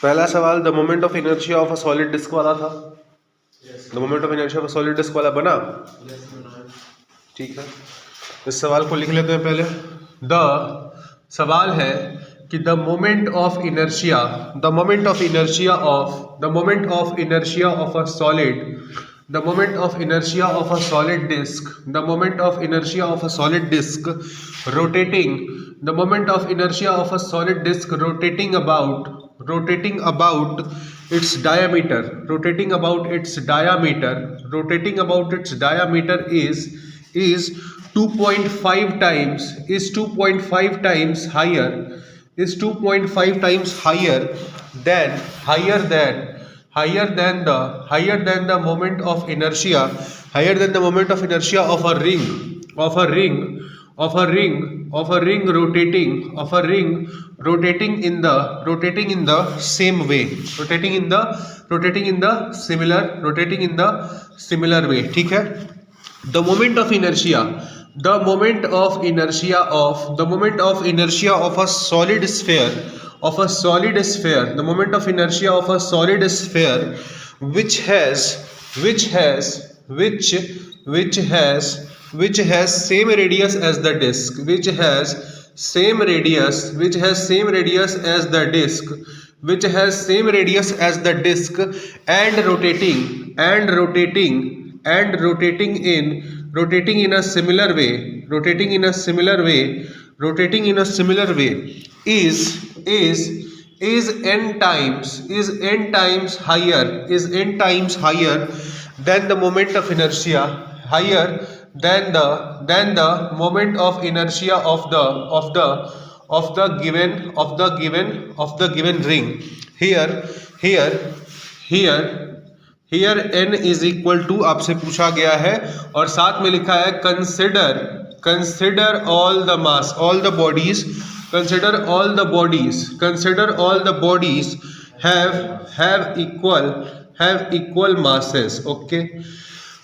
पहला सवाल the moment of inertia of a solid disc वाला था। The moment of inertia of a solid disc वाला बना। ठीक है, इस सवाल को लिख लेते हैं पहले। द सवाल है कि the moment of inertia of a solid rotating about its diameter is 2.5 times higher than the moment of inertia of a ring rotating in the same way, rotating in the similar way। ठीक है, the moment of inertia of a solid sphere which has same radius as the disk and rotating in a similar way is n times higher than the moment of inertia of the given ring। Here n is equal to आपसे पूछा गया है और साथ में लिखा है consider all the bodies have equal masses। Okay,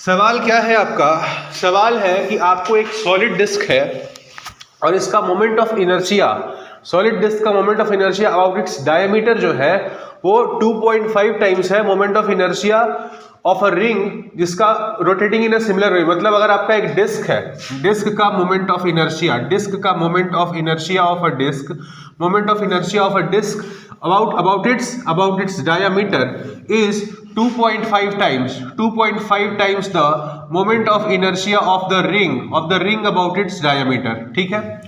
सवाल क्या है आपका? सवाल है कि आपको एक सॉलिड डिस्क है और इसका moment of inertia about its diameter जो है वो 2.5 टाइम्स है moment of inertia of a ring जिसका rotating in a similar way. मतलब अगर आपका एक डिस्क है, डिस्क का moment of inertia of a disc about its diameter is 2.5 times the moment of inertia of the ring about its diameter। ठीक है,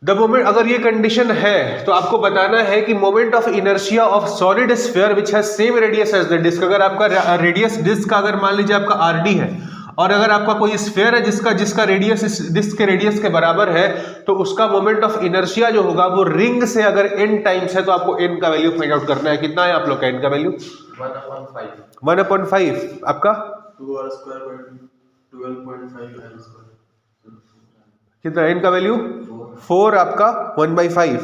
the moment, अगर ये कंडीशन है तो आपको बताना है कि moment of inertia of solid sphere which has same radius as the disc. अगर आपका रेडियस डिस्क का अगर मान लीजिए आपका आरडी है और अगर आपका कोई स्फीयर है जिसका रेडियस इस डिस्क के रेडियस के बराबर है तो उसका मोमेंट ऑफ इनर्शिया जो होगा वो रिंग से अगर n टाइम्स है तो आपको n का वैल्यू फाइंड आउट करना है। कितना है आप लोग का n का वैल्यू? 1/5 आपका 12.5 कितना n का वैल्यू 4 आपका 1/5।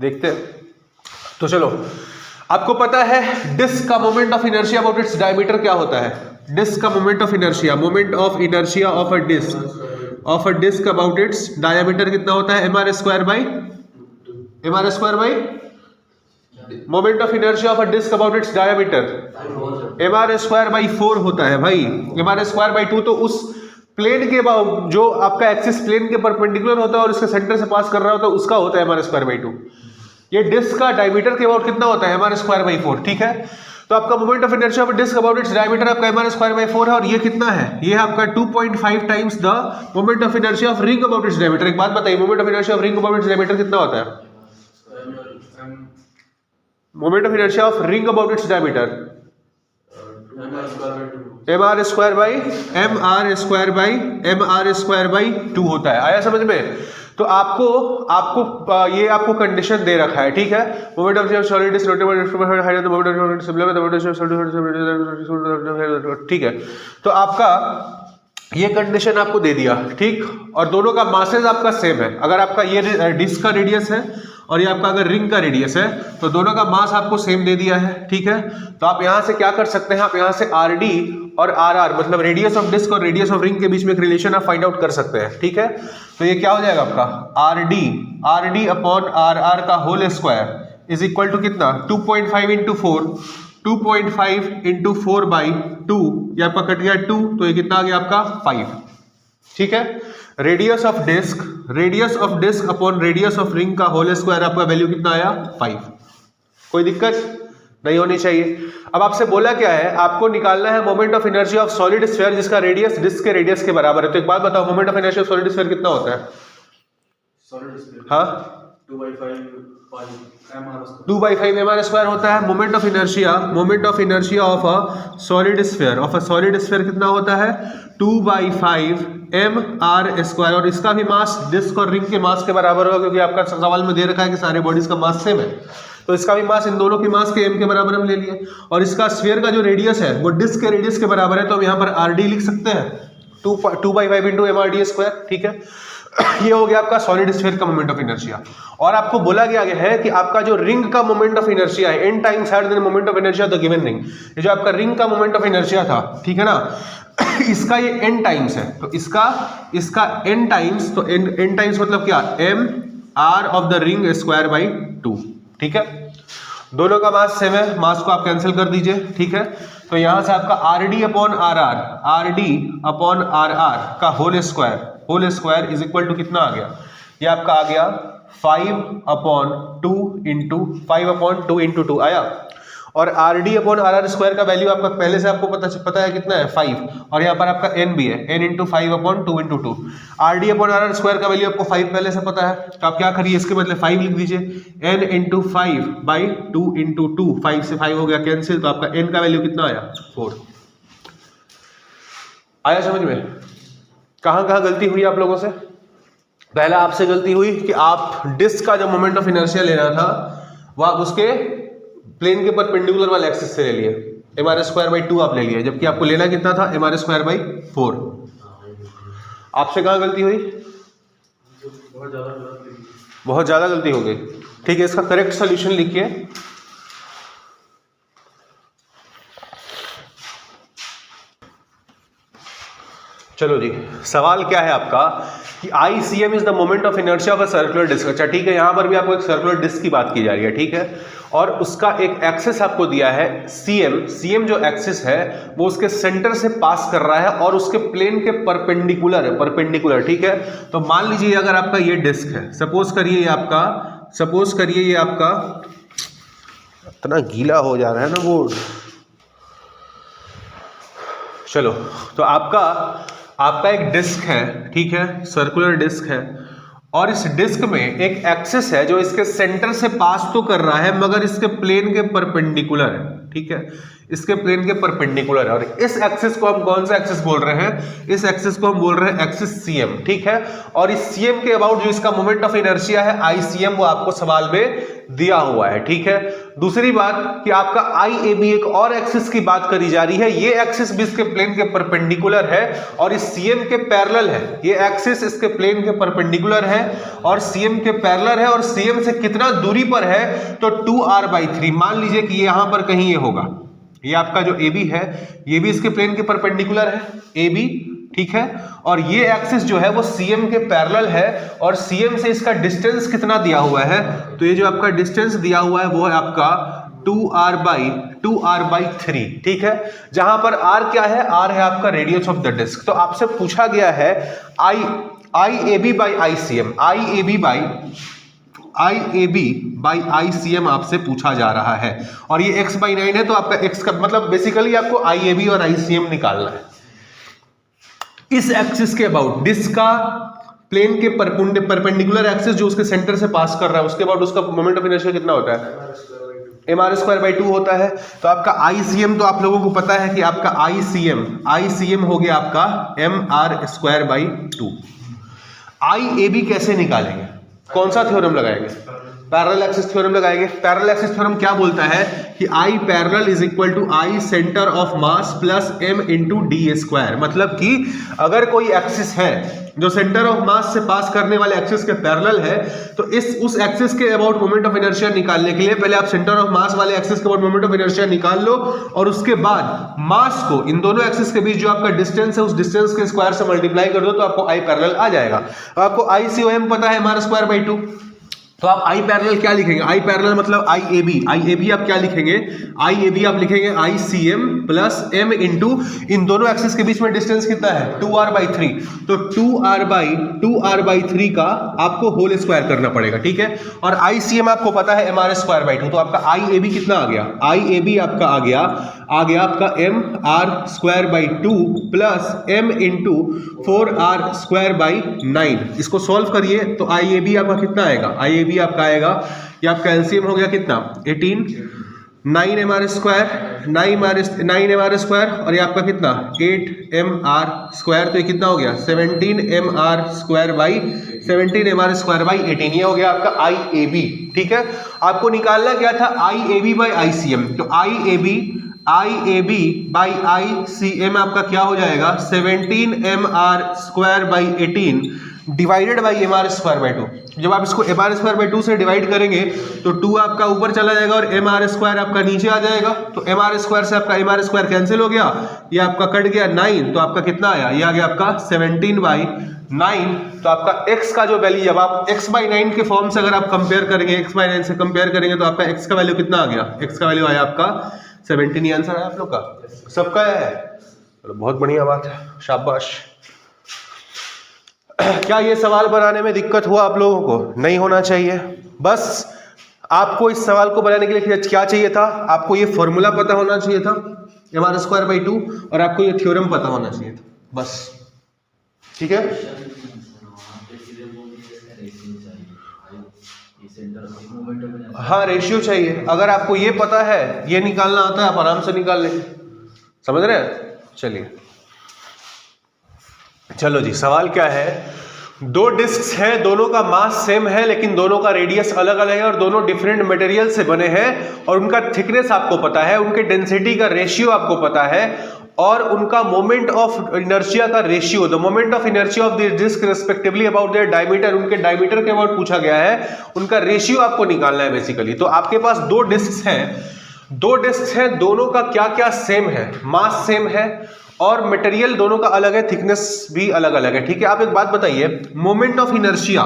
देखते हैं, तो चलो आपको पता है डिस्क का moment of inertia about its diameter क्या होता है? डिस्क का moment of inertia of a disc about its diameter कितना होता है? mr square by moment of inertia of a disc about its diameter mr square by 4 होता है भाई। mr स्क्वायर बाई 2 तो उस प्लेन के जो आपका एक्सिस प्लेन के परपेंडिकुलर होता है और इसके सेंटर से पास कर रहा होता है उसका होता है mr स्क्वायर बाई 2। ये डिस्क का डायमीटर के अबाउट कितना होता है? mr square by 4। ठीक है, तो आपका moment of inertia of disc about its diameter आपका mr स्क्वायर बाई 4 है और ये कितना है? ये आपका 2.5 times the moment of inertia of ring about its diameter. एक बात बताइए, moment of inertia of ring about its diameter कितना होता है? Moment of inertia of ring about its diameter mr square by 2 होता है। आया समझ में? तो आपको ये कंडीशन दे रखा है। ठीक है, मोमेंट ऑफ सॉलिड इज ठीक है, तो आपका ये कंडीशन आपको दे दिया। ठीक, और दोनों का मासेज आपका सेम है। अगर आपका ये डिस्क का रेडियस है और ये आपका अगर रिंग का रेडियस है तो दोनों का मास आपको सेम दे दिया है। ठीक है, तो आप यहां से क्या कर सकते हैं? आप यहां से आर डी और आर आर मतलब रेडियस ऑफ डिस्क और रेडियस ऑफ रिंग के बीच में एक रिलेशन आप फाइंड आउट कर सकते हैं। ठीक है, तो ये क्या हो जाएगा आपका R D upon R R का whole square is equal to कितना 2.5 इंटू 4, 2.5 इंटू 4/2, ये आपका कट गया 2, तो ये कितना आ गया आपका 5। ठीक है, radius of disc upon radius of ring का होल स्क्वायर आपका वैल्यू कितना आया 5। कोई दिक्कत नहीं होनी चाहिए। अब आपसे बोला क्या है, आपको निकालना है moment of inertia of solid sphere जिसका रेडियस डिस्क के रेडियस के बराबर है। तो एक बात बताओ, moment of inertia of solid sphere कितना होता है? हाँ 2/5 mr² होता है। Moment of inertia of a solid sphere कितना होता है 2/5 mr²। और इसका भी मास डिस्क और रिंग के मास के बराबर होगा, क्योंकि आपका सवाल में दे रखा है कि सारे बॉडीज का मास सेम है, तो इसका भी मास इन दोनों के मास के m के बराबर हम ले लिए। और इसका स्फीयर का जो रेडियस है वो डिस्क के रेडियस के बराबर है, तो हम यहाँ पर rd लिख सकते हैं 2/5 इंटू mrd²। ठीक है, ये हो गया आपका सॉलिड स्फीयर का मोमेंट ऑफ इनर्शिया। और आपको बोला गया है कि आपका जो रिंग का मोमेंट ऑफ इनर्शिया है n times higher than moment of inertia of the given ring, ये जो आपका रिंग का मोमेंट ऑफ इनर्शिया था, ठीक है ना, इसका ये n टाइम्स है, तो इसका n टाइम्स, तो n टाइम्स मतलब क्या m r of the ring square by 2। ठीक है, दोनों का मास सेम है, मास को आप कैंसिल कर दीजिए। ठीक है, तो यहां से आपका rd अपॉन rr का whole square is equal to कितना आ गया, ये आपका आ गया 5/2 इंटू 2 आया। और rd अपॉन rr² का वैल्यू आपका पहले से आपको पता है कितना है 5, और यहाँ पर आपका n भी है, n into 5/2 into 2। rd upon rr² का वैल्यू आपको 5 पहले से पता है, तो आप क्या करिए, इसके बदले 5 लिख दीजिए, n इंटू 5/2 इंटू 2, 5 से 5 हो गया कैंसिल, तो आपका n का वैल्यू कितना आया 4। आया समझ में? कहाँ गलती हुई आप लोगों से? पहला आपसे गलती हुई कि आप डिस्क का जो मोमेंट ऑफ इनर्शिया लेना था वो आप उसके प्लेन के परपेंडिकुलर वाले एक्सिस से ले लिए, mr²/2 आप ले लिए, जबकि आपको लेना कितना था mr²/4। आपसे कहाँ गलती हुई? बहुत ज्यादा गलती हो गई। ठीक है, इसका करेक्ट सॉल्यूशन लिखिए। चलो जी, सवाल क्या है आपका कि ICM is the moment of inertia of a circular disc. अच्छा ठीक है, यहां पर भी आपको एक सर्कुलर डिस्क की बात की जा रही है। ठीक है, और उसका एक एक्सिस आपको दिया है CM जो एक्सिस है वो उसके सेंटर से पास कर रहा है और उसके प्लेन के परपेंडिकुलर। ठीक है, तो मान लीजिए अगर आपका ये डिस्क है, सपोज करिए ये आपका इतना गीला हो जा रहा है ना बोर्ड। चलो, तो आपका एक डिस्क है, ठीक है, सर्कुलर डिस्क है, और इस डिस्क में एक एक्सिस है जो इसके सेंटर से पास तो कर रहा है मगर इसके प्लेन के परपेंडिकुलर है। ठीक है, इसके प्लेन के परपेंडिकुलर है, और इस एक्सिस को हम कौन सा एक्सिस बोल रहे हैं? इस एक्सिस को हम बोल रहे हैं एक्सिस CM। ठीक है, और इस CM के अबाउट जो इसका मोमेंट ऑफ इनर्शिया है ICM, वो आपको सवाल में दिया हुआ है। ठीक है, दूसरी बात कि आपका IAB एक और एक्सिस की बात करी जा रही है, ये एक्सिस भी इसके प्लेन के परपेंडिकुलर है और इस CM के पैरेलल है। ये एक्सिस इसके प्लेन के परपेंडिकुलर है और CM के पैरेलल है, और CM से कितना दूरी पर है? तो 2r/3। मान लीजिए कि यहां पर कहीं ये होगा, ये आपका जो AB है ये भी इसके प्लेन के परपेंडिकुलर है AB। ठीक है, और ये एक्सिस जो है वो CM के पैरेलल है, और CM से इसका डिस्टेंस कितना दिया हुआ है? तो ये जो आपका डिस्टेंस दिया हुआ है वो है आपका 2r/3। ठीक है, जहां पर r क्या है? r है आपका रेडियस ऑफ द डिस्क। तो आपसे पूछा गया है IAB by ICM आपसे पूछा जा रहा है, और ये x/9 है, तो आपका x का मतलब बेसिकली आपको IAB और ICM निकालना है। इस एक्सिस के अबाउट डिस्क का प्लेन के परपेंडिकुलर एक्सिस जो उसके सेंटर से पास कर रहा है, उसके अबाउट उसका मोमेंट ऑफ इनर्शिया कितना होता है? mr²/2 होता है। तो आपका ICM तो आप लोगों को पता है कि आपका ICM हो गया आपका mr²/2। IAB कैसे निकालेंगे? कौन सा थ्योरम लगाएंगे? पैरेलल एक्सिस थ्योरम लगाएंगे। पैरेलल एक्सिस थ्योरम क्या बोलता है कि I parallel is equal to I centre of mass plus m into d²। मतलब कि अगर कोई एक्सिस है जो सेंटर ऑफ मास से पास करने वाले एक्सिस के पैरेलल है, तो उस एक्सिस के अबाउट मोमेंट ऑफ इनर्शिया निकालने के लिए पहले आप सेंटर ऑफ मास वाले एक्सिस के अबाउट मोमेंट ऑफ इनर्शिया निकाल लो, और उसके बाद मास को इन दोनों एक्सिस के बीच जो आपका डिस्टेंस है उस डिस्टेंस के स्क्वायर से मल्टीप्लाई कर दो, तो आपको I पैरेलल आ जाएगा। आपको ICOM पता है mr²/2, तो आप आई पैरेलल क्या लिखेंगे, आई पैरेलल मतलब आई ए बी आप क्या लिखेंगे, आई ए बी आप लिखेंगे I C M plus M into इन दोनों एक्सिस के बीच में डिस्टेंस कितना है 2r/3, तो 2r/3 का आपको होल स्क्वायर करना पड़ेगा, ठीक है। और आई सी एम आपको पता है mr²/2, तो आपका आई ए बी कितना आ गया, आई ए बी आपका आ गया आपका mr²/2 plus m into 4r²/9। इसको सॉल्व करिए तो आई ए बी आपका कितना आएगा, आई ए बी आपका आएगा, ये आपका एलसीएम हो गया कितना 18, 9mr² और ये आपका कितना 8mr², तो ये कितना हो गया 17mr²/18, ये हो गया आपका आई ए बी, ठीक है। आपको निकालना क्या था I A B by I C M, तो I A B by I C M आपका क्या हो जाएगा 17mr²/18 डिवाइडेड बाई mr²/2। जब आप इसको mr²/2 से डिवाइड करेंगे तो 2 आपका ऊपर चला जाएगा और mr² आपका नीचे आ जाएगा, तो mr² से आपका mr² कैंसिल हो गया, ये आपका कट गया 9, तो आपका कितना आया, ये आ गया आपका 17/9। तो आपका x का जो वैल्यू, जब आप x/9 के फॉर्म से अगर आप कंपेयर करेंगे, x/9 से कंपेयर करेंगे तो आपका x का वैल्यू कितना आ गया, x का वैल्यू आया आपका 17। ये आंसर है आप लोग का, सबका है, चलो बहुत बढ़िया बात है, शाबाश। क्या ये सवाल बनाने में दिक्कत हुआ आप लोगों को, नहीं होना चाहिए। बस आपको इस सवाल को बनाने के लिए क्या चाहिए था, आपको ये फॉर्मूला पता होना चाहिए था mr²/2 और आपको ये थ्योरम पता होना चाहिए था, बस, ठीक है। हाँ रेशियो चाहिए, अगर आपको ये पता है, ये निकालना आता है, आप आराम से निकाल लेंगे, समझ रहे हैं। चलिए चलो जी, सवाल क्या है, दो डिस्क्स हैं, दोनों का मास सेम है लेकिन दोनों का रेडियस अलग अलग है और दोनों डिफरेंट मटेरियल से बने हैं और उनका थिकनेस आपको पता है, उनके डेंसिटी का रेशियो आपको पता है और उनका मोमेंट ऑफ इनर्शिया का ratio, the moment of inertia of the disc respectively about their diameter, उनके डायमीटर के अबाउट पूछा गया है, उनका रेशियो आपको निकालना है बेसिकली। तो आपके पास दो डिस्क्स हैं, दोनों का क्या क्या सेम है, मास सेम है और मटेरियल दोनों का अलग है, थिकनेस भी अलग अलग है, ठीक है। आप एक बात बताइए, moment of inertia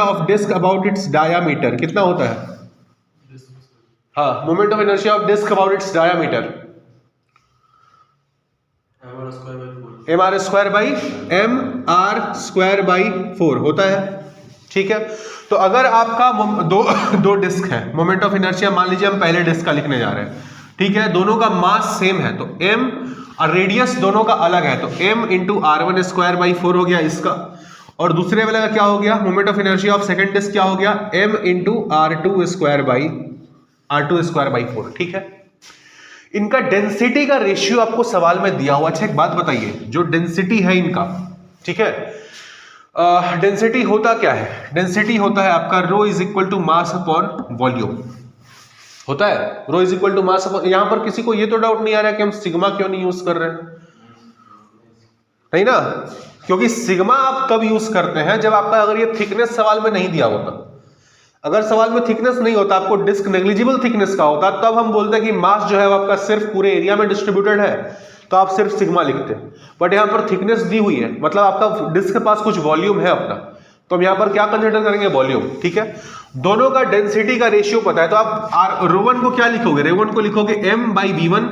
of disc about its diameter कितना होता है, हाँ, moment of inertia of disc about its diameter mr²/4 होता है, ठीक है। तो अगर आपका दो डिस्क है, मोमेंट ऑफ इनर्शिया मान लीजिए हम पहले डिस्क का लिखने जा रहे हैं, ठीक है, दोनों का मास सेम है तो m और रेडियस दोनों का अलग है तो m इंटू r1²/4 हो गया इसका, और दूसरे वाले का क्या हो गया, moment of inertia of second disc क्या हो गया m इंटू r2²/4, ठीक है। इनका डेंसिटी का रेशियो आपको सवाल में दिया हुआ। अच्छा एक बात बताइए, जो डेंसिटी है इनका, ठीक है, डेंसिटी होता क्या है, डेंसिटी होता है आपका rho is equal to mass upon volume होता है, rho is equal to mass upon, यहां पर किसी को ये तो डाउट नहीं आ रहा है कि हम सिग्मा क्यों नहीं यूज कर रहे हैं, नहीं ना, क्योंकि सिग्मा आप तब यूज करते हैं जब आपका अगर ये थिकनेस सवाल में नहीं दिया होता, अगर सवाल में थिकनेस नहीं होता, आपको डिस्क नेग्लिजिबल थिकनेस का होता, तब हम बोलते हैं कि मास जो है वो आपका सिर्फ पूरे एरिया में डिस्ट्रीब्यूटेड है तो आप सिर्फ सिग्मा लिखते हैं, बट यहाँ पर थिकनेस दी हुई है, मतलब आपका डिस्क के पास कुछ वॉल्यूम है अपना, तो हम यहाँ पर क्या कंसिडर करेंगे, वॉल्यूम, ठीक है। दोनों का डेंसिटी का रेशियो पता है तो आप रो1 को क्या लिखोगे, रो1 को लिखोगे m/v1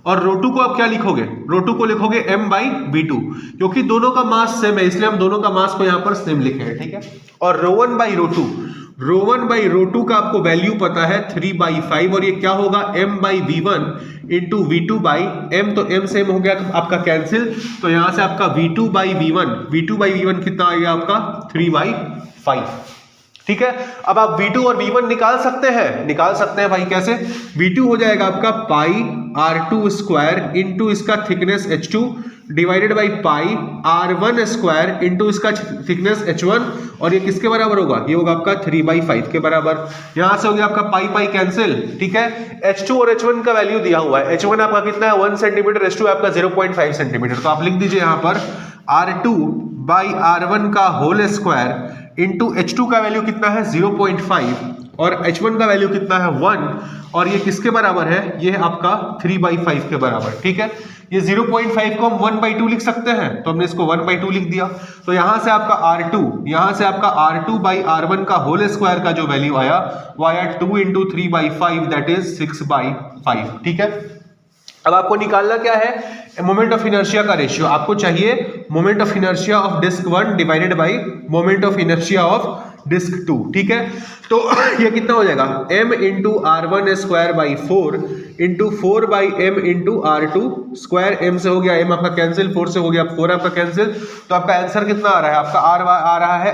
और रो2 को आप क्या लिखोगे, रो2 को लिखोगे m/v2, क्योंकि दोनों का मास सेम है इसलिए हम दोनों का मास को यहाँ पर सेम लिखे हैं, ठीक है। और रो1/रो2 का आपको वैल्यू पता है 3/5 और ये क्या होगा m/v1 इंटू v2/m, तो m से m हो गया आपका कैंसिल, तो यहां से आपका v2/v1 कितना आ गया आपका 3/5, ठीक है। अब आप v2 और v1 निकाल सकते हैं भाई, कैसे, v2 हो जाएगा आपका पाई r2² इंटू इसका thickness h2 divided by pi r1² into इसका थिकनेस h1 और ये किसके बराबर होगा, ये होगा आपका 3/5 के बराबर, यहां से हो गया आपका पाई कैंसिल, ठीक है। h2 और h1 का वैल्यू दिया हुआ है, h1 आपका कितना है 1 सेंटीमीटर, h2 आपका 0.5 सेंटीमीटर, तो आप लिख दीजिए यहां पर r2/r1 का होल स्क्वायर इंटू h2 का वैल्यू कितना है 0.5 और h1 का वैल्यू कितना है 1 और ये किसके बराबर है, ये है आपका 3/5 के बराबर। ठीक है, ये 0.5 को हम 1/2 लिख सकते हैं, तो हमने इसको 1/2 लिख दिया। तो यहां से आपका R2, यहां से आपका R2/R1 का होल स्क्वायर का जो वैल्यू आया वो आया 2 × 3/5 दैट इज 6/5। ठीक है, अब आपको निकालना क्या है, मोमेंट ऑफ इनर्शिया का रेशियो। आपको चाहिए moment of inertia of disc 1 divided by moment of inertia of disc 2। ठीक है, तो ये कितना हो जाएगा, m × R1 square by 4 × 4/m × R2 square. m से हो गया m आपका कैंसिल, 4 से हो गया 4 आपका कैंसिल। तो आपका आंसर कितना आ रहा है, आपका आ रहा है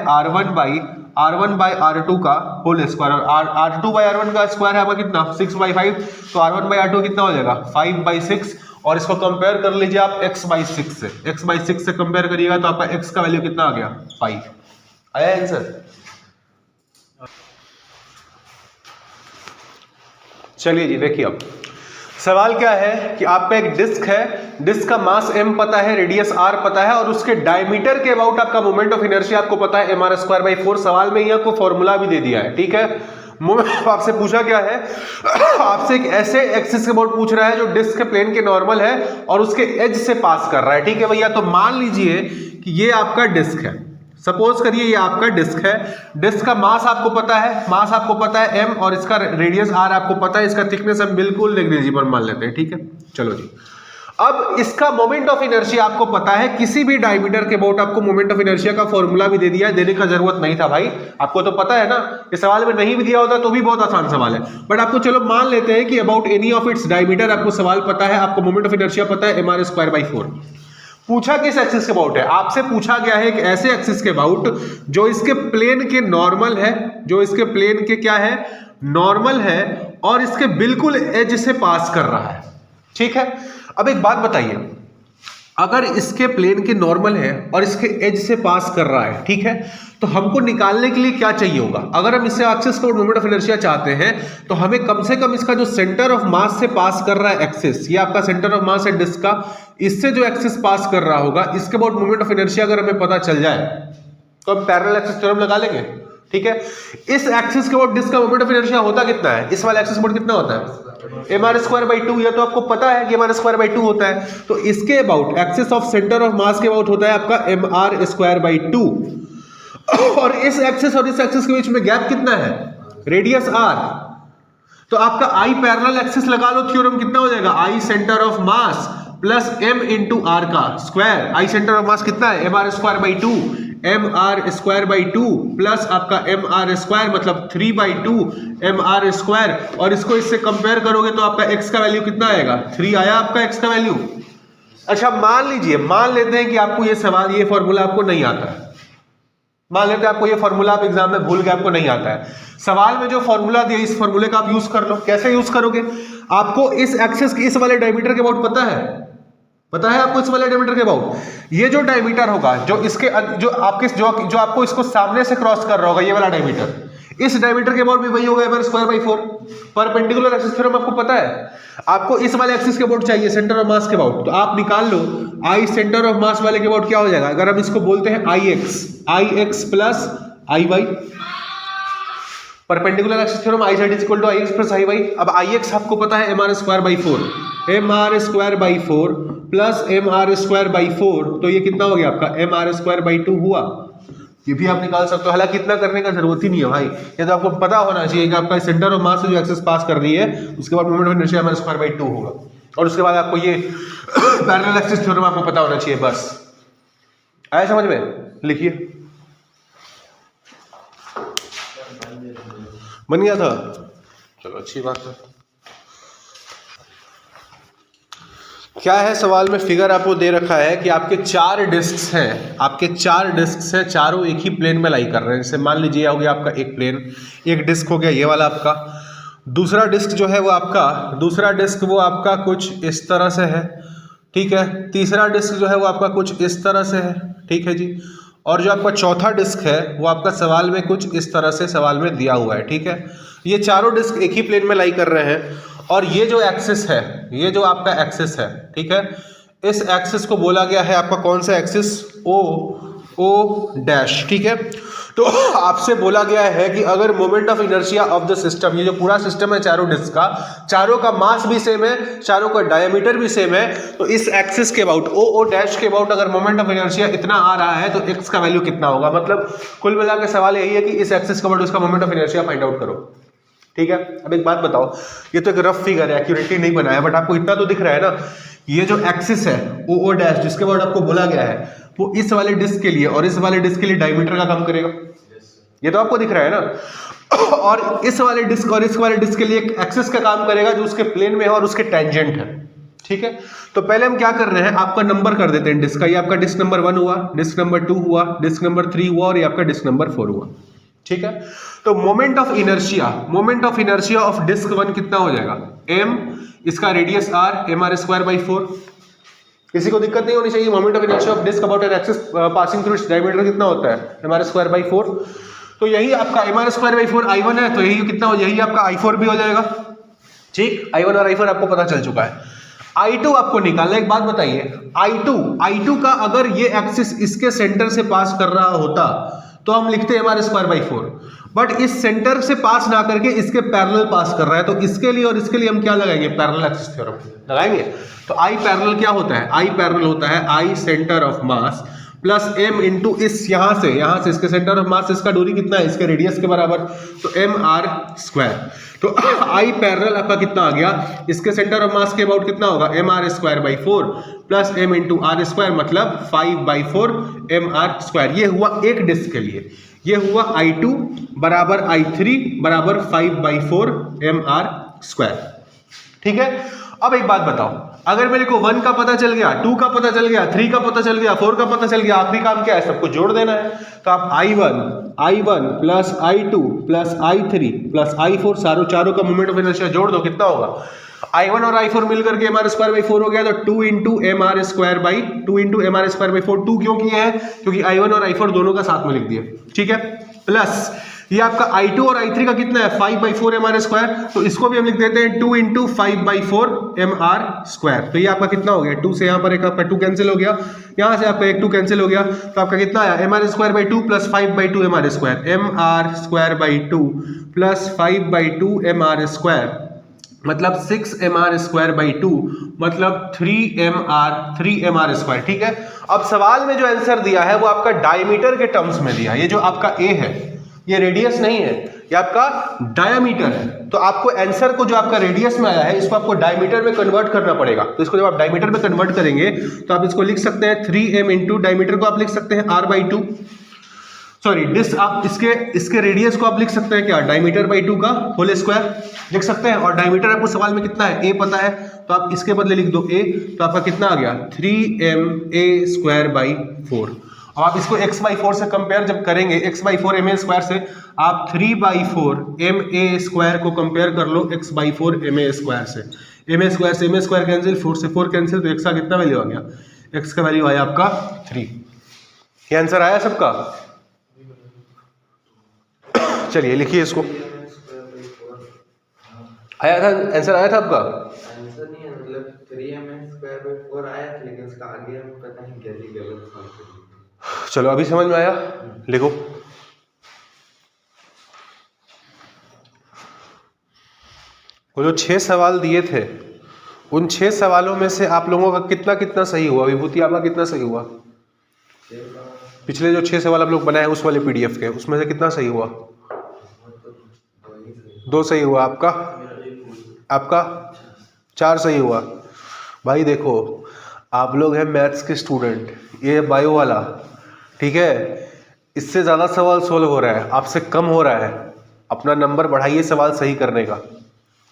R1/R2 का होल स्क्वायर, और R2/R1 का स्क्वायर है आपका कितना 6/5। तो R1/R2 कितना हो जाएगा 5/6, और इसको कंपेयर कर लीजिए आप x/6 से, x/6 से कंपेयर करिएगा तो आपका x का वैल्यू कितना आ गया 5। आया आंसर। चलिए जी देखिए, अब सवाल क्या है कि आपका एक डिस्क है, डिस्क का मास m पता है, रेडियस r पता है, और उसके डायमीटर के अबाउट आपका मोमेंट ऑफ इनर्शिया आपको पता है mr²/4। सवाल में यहाँ को फॉर्मूला भी दे दिया है। ठीक है, आपसे पूछा क्या है, आपसे एक ऐसे एक्सिस के अबाउट पूछ रहा है जो डिस्क के प्लेन के नॉर्मल है और उसके एज से पास कर रहा है। ठीक है भैया, तो मान लीजिए कि ये आपका डिस्क है, सपोज करिए ये आपका डिस्क है, डिस्क का मास आपको पता है, मास आपको पता है m, और इसका रेडियस r आपको पता है, इसका थिकनेस हम बिल्कुल नेग्लिजिबल मान लेते हैं। ठीक है, चलो जी, अब इसका मोमेंट ऑफ इनर्शिया आपको पता है, किसी भी डायमीटर के अबाउट आपको मोमेंट ऑफ इनर्शिया का फॉर्मूला भी दे दिया है, देने का जरूरत नहीं था भाई, आपको तो पता है ना। इस सवाल में नहीं भी दिया होता तो भी बहुत आसान सवाल है, बट आपको चलो मान लेते हैं कि about any of its diameter आपको सवाल पता है, आपको मोमेंट ऑफ इनर्शिया पता है mr²/4। पूछा किस एक्सिस के अबाउट है, आपसे पूछा गया है कि ऐसे एक्सिस के अबाउट जो इसके प्लेन के नॉर्मल है, जो इसके प्लेन के क्या है नॉर्मल है, और इसके बिल्कुल एज से पास कर रहा है। ठीक है, अब एक बात बताइए, अगर इसके प्लेन के नॉर्मल है और इसके एज से पास कर रहा है, ठीक है, तो हमको निकालने के लिए क्या चाहिए होगा, अगर हम इससे एक्सिस का मोमेंट ऑफ इनर्शिया चाहते हैं तो हमें कम से कम इसका जो सेंटर ऑफ मास से पास कर रहा है एक्सिस, ये आपका सेंटर ऑफ मास है डिस्क का, इससे जो एक्सिस पास कर रहा होगा इसके अबाउट मोमेंट ऑफ इनर्शिया अगर हमें पता चल जाए तो हम पैरेलल एक्सिस थ्योरम लगा लेंगे। ठीक है, इस एक्सिस के अबाउट डिस्क का मोमेंट ऑफ इनर्शिया होता कितना है, इस वाले एक्सिस के अबाउट कितना होता है mr²/2, या तो आपको पता है कि mr²/2 होता है, तो इसके about axis of centre of मास के अबाउट होता है आपका mr²/2, और इस एक्सिस और इस एक्सिस के बीच में गैप कितना है, रेडियस r। तो आपका I पैरेलल एक्सिस लगा लो, थ्योरम कितना हो जाएगा, I centre of mass plus m × r का स्क्वायर। I सेंटर ऑफ मास कितना है mr²/2, mr²/2 प्लस आपका mr² मतलब 3/2 mr², और इसको इससे कंपेयर करोगे तो आपका x का वैल्यू कितना आएगा 3 आया आपका x का वैल्यू। अच्छा मान लीजिए, मान लेते हैं कि आपको ये सवाल, ये फॉर्मूला आपको नहीं आता है, मान लेते हैं आपको ये फॉर्मूला आप एग्जाम में भूल गए, आपको नहीं आता है, सवाल में जो फॉर्मूला दिया इस फॉर्मूले का आप यूज कर लो। कैसे यूज करोगे, आपको इस एक्सिस के इस वाले डायमीटर के अबाउट पता है, पता है आपको इस वाले डायमीटर के अबाउट, ये जो डायमीटर होगा जो इसके जो आपके जो आपको इसको सामने से क्रॉस कर रहा होगा, ये वाला डायमीटर, इस डायमीटर के अबाउट भी वही होगा mr²/4। परपेंडिकुलर एक्सिस थ्योरम आपको पता है, आपको इस वाले एक्सिस के अबाउट चाहिए सेंटर ऑफ मास के अबाउट, तो आप निकाल लो I सेंटर ऑफ मास वाले के अबाउट क्या हो जाएगा, अगर हम इसको बोलते हैं Ix plus Iy, perpendicular axis theorem Iz = Ix plus Iy। अब Ix आपको पता है mr²/4, mr²/4 प्लस mr²/4, तो ये कितना हो गया आपका mr²/2 हुआ, ये भी आप निकाल सकते हो। हालांकि इतना करने का जरूरत ही नहीं है भाई, ये तो आपको पता होना चाहिए कि आपका सेंटर ऑफ मास से जो एक्सिस पास कर रही है उसके बाद मोमेंट ऑफ इनर्शिया mr²/2 होगा, और उसके बाद आपको ये पैरेलल एक्सिस थ्योरम आपको पता होना चाहिए। बस आया समझ में, लिखिए, बन गया था, चलो अच्छी बात है। क्या है सवाल में, फिगर आपको दे रखा है कि आपके 4 डिस्क्स हैं, आपके 4 डिस्क्स हैं, चारों एक ही प्लेन में लाई कर रहे हैं। जैसे मान लीजिए हो गया आपका एक प्लेन, एक डिस्क हो गया ये वाला आपका, दूसरा डिस्क जो है वो आपका, दूसरा डिस्क वो आपका कुछ इस तरह से है, ठीक है, तीसरा डिस्क जो है वो आपका कुछ इस तरह से है, ठीक है जी, और जो आपका चौथा डिस्क है वो आपका सवाल में कुछ इस तरह से सवाल में दिया हुआ है, ठीक है। ये चारों डिस्क एक ही प्लेन में लाई कर रहे हैं, और ये जो एक्सिस है, ये जो आपका एक्सिस है, ठीक है, इस एक्सिस को बोला गया है आपका कौन सा एक्सिस, ओ डैश, ठीक है। तो आपसे बोला गया है कि अगर moment of inertia of the system, ये जो पूरा सिस्टम है चारों डिस्क का, चारों का मास भी सेम है, चारों का डायमीटर भी सेम है, तो इस एक्सिस के अबाउट ओ डैश के अबाउट अगर मोमेंट ऑफ इनर्शिया इतना आ रहा है तो एक्स का वैल्यू कितना होगा। मतलब कुल मिला के सवाल यही है कि इस एक्सिस के अबाउट उसका moment of inertia find out करो, ठीक है। अब एक बात बताओ, ये तो एक रफ फिगर है, एक्यूरेटली नहीं बनाया, बट आपको इतना तो दिख रहा है ना, ये जो एक्सिस है ओ डैश जिसके बाद आपको बोला गया है वो इस वाले डिस्क के लिए और इस वाले डिस्क के लिए डायमीटर का काम करेगा, ये तो आपको दिख रहा है ना। और इस वाले डिस्क और इस वाले डिस्क के लिए एक एक्सिस का काम करेगा जो उसके प्लेन में है और उसके टेंजेंट है, ठीक है। तो पहले हम क्या कर रहे हैं, आपका नंबर कर देते हैं डिस्क का। ये आपका डिस्क नंबर 1 हुआ, डिस्क नंबर 2 हुआ, डिस्क नंबर 3 हुआ और ये आपका डिस्क नंबर 4 हुआ, ठीक है। तो moment of inertia of disc 1 कितना हो जाएगा, m, इसका रेडियस r, mr²/4। किसी को दिक्कत नहीं होनी चाहिए। Moment of inertia of disc about an axis passing through its diameter कितना होता है, mr²/4। तो यही आपका mr²/4 I1 है, तो यही कितना हो, यही आपका I4 भी हो जाएगा, ठीक। I1 और I4 आपको पता चल चुका है। I2 आपको निकालना। एक बात बताइए, I2 का अगर ये एक्सिस इसके सेंटर से पास कर रहा होता तो हम लिखते mr²/4, बट इस सेंटर से पास ना करके इसके पैरेलल पास कर रहा है, तो इसके लिए और इसके लिए हम क्या लगाएंगे, पैरेलल एक्सिस थ्योरम लगाएंगे। तो I पैरेलल क्या होता है, I पैरेलल होता है I centre of mass plus m into इस यहां से इसके सेंटर ऑफ मास, इसका दूरी कितना है, इसके रेडियस के बराबर, तो mr²। तो I पैरेलल आपका कितना आ गया, इसके सेंटर ऑफ मास के अबाउट कितना होगा, mr²/4 plus m into r², मतलब 5/4 mr²। ये हुआ एक डिस्क के लिए, ये हुआ I2 बराबर I3 बराबर 5/4 mr², ठीक है। अब एक बात बताओ, अगर मेरे को 1 का पता चल गया, 2 का पता चल गया, 3 का पता चल गया, 4 का पता चल गया, आखिरी काम क्या है, सबको जोड़ देना है। तो आप I1 plus I2 plus I3 plus I4 चारों का मोमेंट ऑफ इनर्शिया जोड़ दो, कितना होगा, I1 और I4 मिलकर के mr²/4 हो गया, तो 2 इंटू mr²/4। 2 क्यों किया है, क्योंकि I1 और I4 दोनों का साथ में लिख दिया, ठीक है। प्लस ये आपका I2 और I3 का कितना है, 5/4 mr², तो इसको भी हम लिख देते हैं 2 इंटू 5/4 mr²। तो ये आपका कितना हो गया, 2 से यहाँ पर एक आपका 2 कैंसिल हो गया, यहाँ से आपका एक 2 कैंसिल हो गया, तो आपका कितना आया, mr²/2 plus 5/2 mr², plus 5/2 mr², मतलब 6 mr²/2, मतलब 3 mr², ठीक है। अब सवाल में जो आंसर दिया है वो आपका डायमीटर के टर्म्स में दिया है। ये जो आपका a है, ये रेडियस नहीं है, ये आपका डायमीटर है। तो आपको आंसर को जो आपका रेडियस में आया है, इसको आपको डायमीटर में कन्वर्ट करना पड़ेगा। तो इसको जब आप डायमीटर में कन्वर्ट करेंगे तो आप इसको लिख सकते हैं 3m इंटू डायमीटर को आप लिख सकते हैं r/2, सॉरी डिस्क, आप इसके रेडियस को आप लिख सकते हैं क्या, डायमीटर/2 का होल स्क्वायर लिख सकते हैं। और डायमीटर आपको सवाल में कितना है, a पता है, तो आप इसके बदले लिख दो a, तो आपका कितना आ गया 3ma²/4। अब आप इसको x/4 से कंपेयर जब करेंगे, x/4 ma² से, आप 3/4 ma² को कंपेयर कर लो x/4 ma² से। ma² से ma² कैंसिल, 4 से 4 कैंसिल, तो x का कितना वैल्यू आ गया, x का वैल्यू आया आपका 3। ये आंसर आया सबका, चलिए लिखिए इसको। आया था आंसर, आया था आपका आंसर नहीं है, मतलब 3ma²/4 आया था, लेकिन इसका आगे हम पता नहीं कैसे गलत सॉल्व कर दिए। चलो अभी समझ में आया, लिखो। वो जो 6 सवाल दिए थे, उन 6 सवालों में से आप लोगों का कितना कितना सही हुआ, विभूति आपका कितना सही हुआ, पिछले जो 6 सवाल आप लोग बनाए उस वाले PDF के, उसमें से कितना सही हुआ, 2 सही हुआ, आपका 4 सही हुआ। भाई देखो, आप लोग हैं मैथ्स के स्टूडेंट, ये बायो वाला, ठीक है, इससे ज़्यादा सवाल सोल्व हो रहा है, आपसे कम हो रहा है। अपना नंबर बढ़ाइए सवाल सही करने का,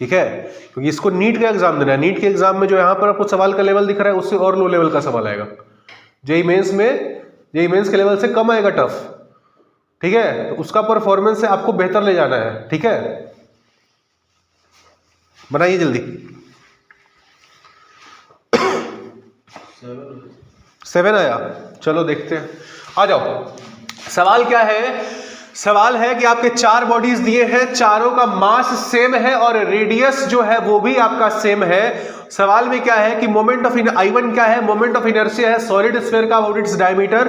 ठीक है, क्योंकि इसको नीट का एग्जाम देना है। नीट के एग्जाम में जो यहाँ पर आपको सवाल का लेवल दिख रहा है, उससे और लो लेवल का सवाल आएगा। जेईई मेंस के लेवल से कम आएगा टफ, ठीक है, तो उसका परफॉर्मेंस से आपको बेहतर ले जाना है, ठीक है। बनाइए जल्दी। 7 आया, चलो देखते हैं, आ जाओ। सवाल क्या है, सवाल है कि आपके 4 बॉडीज दिए हैं, चारों का मास सेम है और रेडियस जो है वो भी आपका सेम है। सवाल में क्या है कि मोमेंट ऑफ I1 क्या है, मोमेंट ऑफ इनर्शिया है सॉलिड स्फीयर का अबाउट इट्स डायमीटर,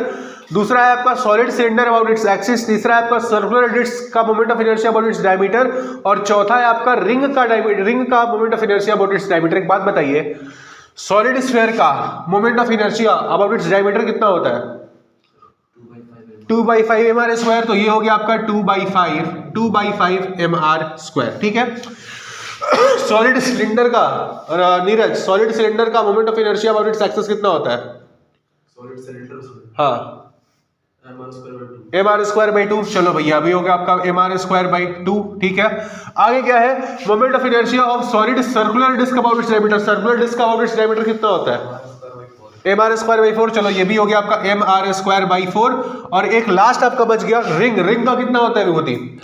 दूसरा है आपका solid cylinder about its axis, तीसरा है आपका सर्कुलर डिस्क का moment of inertia about its diameter, और चौथा है आपका रिंग का moment of inertia about its diameter. एक बात बताइए, सॉलिड स्फीयर का moment of inertia about its diameter कितना होता है? 2/5 mr²। तो ये हो गया आपका 2/5 mr²। ठीक है। सॉलिड सिलेंडर का नीरज, सॉलिड सिलेंडर का moment of inertia about its axis कितना होता है? सॉलिड सिलेंडर हाँ, mr²/2। चलो भैया, अभी हो गया आपका mr²/2। ठीक है। आगे क्या है, moment of inertia of solid circular disc about its diameter, circular disc का अबाउट इट्स डायमीटर कितना होता है? mr²/4। चलो ये भी हो गया आपका mr²/4। और एक लास्ट आपका बच गया रिंग, रिंग का कितना होता है विभूति?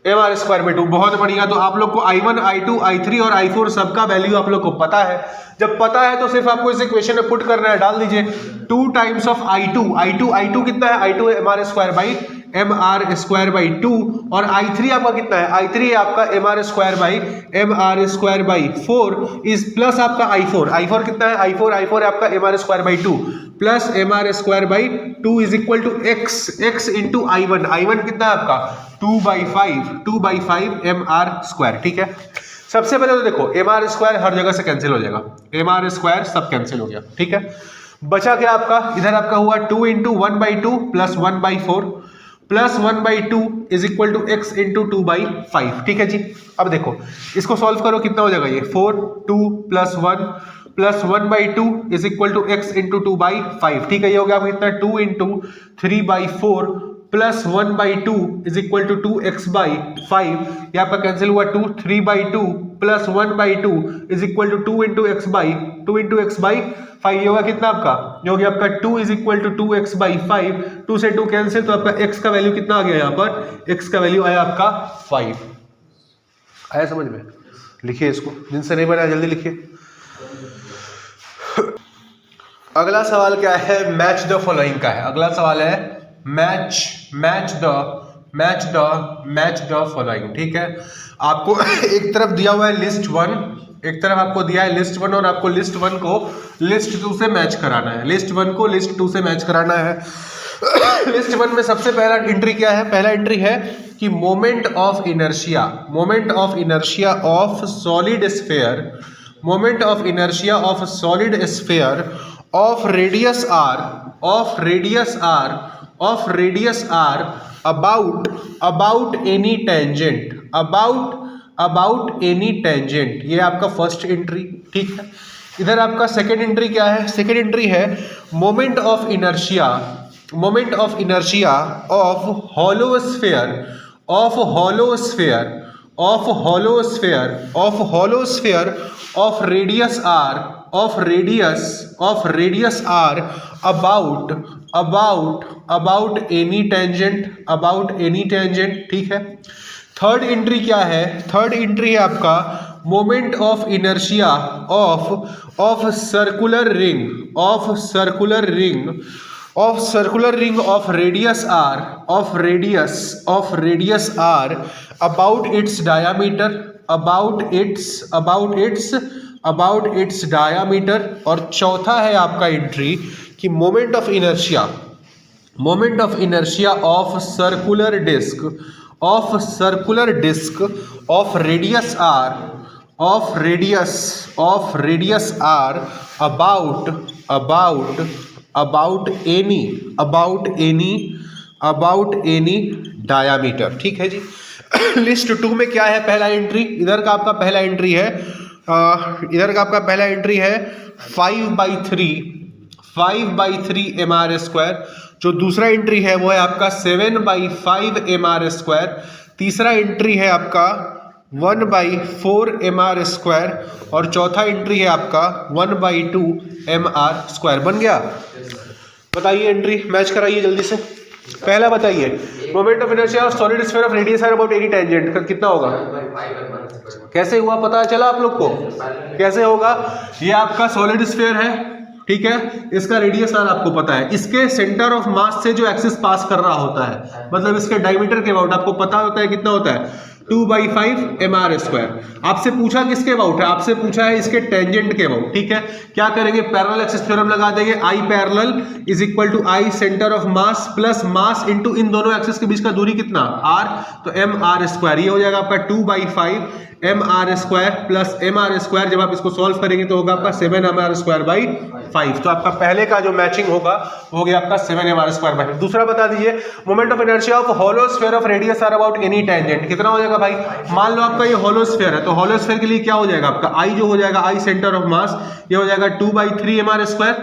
mr²/2। बहुत बढ़िया। तो आप लोग को I1, I2, I3 और I4 सबका वैल्यू आप लोग को पता है। जब पता है तो सिर्फ आपको इस इक्वेशन में पुट करना है, डाल दीजिए 2 टाइम्स ऑफ I2 कितना है? I2 mr²/2 और I3 आपका कितना है? I3 है आपका mr²/4 इज प्लस आपका I4 कितना है? I4 है आपका mr²/2 plus mr²/2 is equal to x into I1 कितना है आपका? 2/5 mr²। ठीक है। सबसे पहले तो देखो mr² हर जगह से कैंसिल हो जाएगा, mr² सब कैंसिल हो गया। ठीक है। बचा क्या आपका? इधर आपका हुआ 2 into 1/2 plus 1/4 plus 1/2 is equal to x into 2/5। ठीक है जी। अब देखो इसको सॉल्व करो, कितना हो जाएगा ये? 4 2 plus 1 plus 1/2 is equal to x into 2/5। ठीक है। ये हो गया आपका कितना? 2 into 3/4 plus 1/2 is equal to 2x/5। ये आपका कैंसिल हुआ 2 3/2 plus 1/2 is equal to 2 into x/5। ये होगा कितना आपका? ये हो गया आपका 2 इज इक्वल टू 2x/5। 2 से 2 कैंसिल, तो आपका x का वैल्यू कितना आ गया? यहाँ पर x का वैल्यू आया आपका 5। आया समझ में? लिखिए इसको, जिनसे नहीं बनाया जल्दी लिखिए। अगला सवाल क्या है? मैच द फॉलोइंग का है। अगला सवाल है मैच द फॉलोइंग। ठीक है। आपको एक तरफ दिया हुआ है लिस्ट 1, एक तरफ आपको दिया है लिस्ट 1 और आपको लिस्ट 1 को लिस्ट 2 से मैच कराना है। लिस्ट 1 को लिस्ट 2 से मैच कराना है। लिस्ट 1 में सबसे पहला एंट्री क्या है? पहला एंट्री है कि moment of inertia of solid sphere of radius r about any tangent। ये आपका फर्स्ट एंट्री। ठीक है। इधर आपका सेकेंड एंट्री क्या है? सेकेंड एंट्री है moment of inertia of hollow sphere of radius r about any tangent। ठीक है। थर्ड एंट्री क्या है? थर्ड एंट्री है आपका moment of inertia of circular ring of radius r about its diameter। और चौथा है आपका एंट्री कि moment of inertia of circular disc of radius r about any diameter। ठीक है जी। लिस्ट 2 में क्या है? पहला एंट्री इधर का आपका पहला एंट्री है 5/3 mr²। जो दूसरा एंट्री है वो है आपका 7/5 mr²। तीसरा एंट्री है आपका 1/4 mr² और चौथा एंट्री है आपका 1/2 mr²। बन गया? बताइए एंट्री मैच कराइए जल्दी से। पहला बताइए moment of inertia of solid sphere of radius r about any tangent का कितना होगा? कैसे हुआ पता चला आप लोग को? कैसे होगा? ये आपका सॉलिड स्फीयर है। ठीक है। इसका रेडियस r आपको पता है। इसके सेंटर ऑफ मास से जो एक्सिस पास कर रहा होता है, मतलब इसके डायमीटर के अबाउट आपको पता होता है कितना होता है? 2/5 mr²। आपसे पूछा किसके अबाउट है, आपसे पूछा है इसके टेंजेंट के अबाउट। ठीक है, क्या करेंगे, पैरेलल एक्सिस थ्योरम लगा देंगे, I parallel is equal to I centre of mass plus mass into इन दोनों एक्सिस के बीच का दूरी कितना r, तो mr²। ये हो जाएगा आपका 2/5 mr² प्लस mr²। जब आप इसको सॉल्व करेंगे तो होगा आपका 7mr²/5। तो आपका पहले का जो मैचिंग होगा हो गया आपका 7mr²/5। दूसरा बता दीजिए, moment of inertia of hollow sphere of radius R about any tangent कितना हो जाएगा भाई। मान लो आपका ये होलो स्फीयर है, तो होलो स्फीयर के लिए क्या हो जाएगा आपका I जो हो जाएगा I सेंटर ऑफ मास, ये हो जाएगा 2/3 mr²।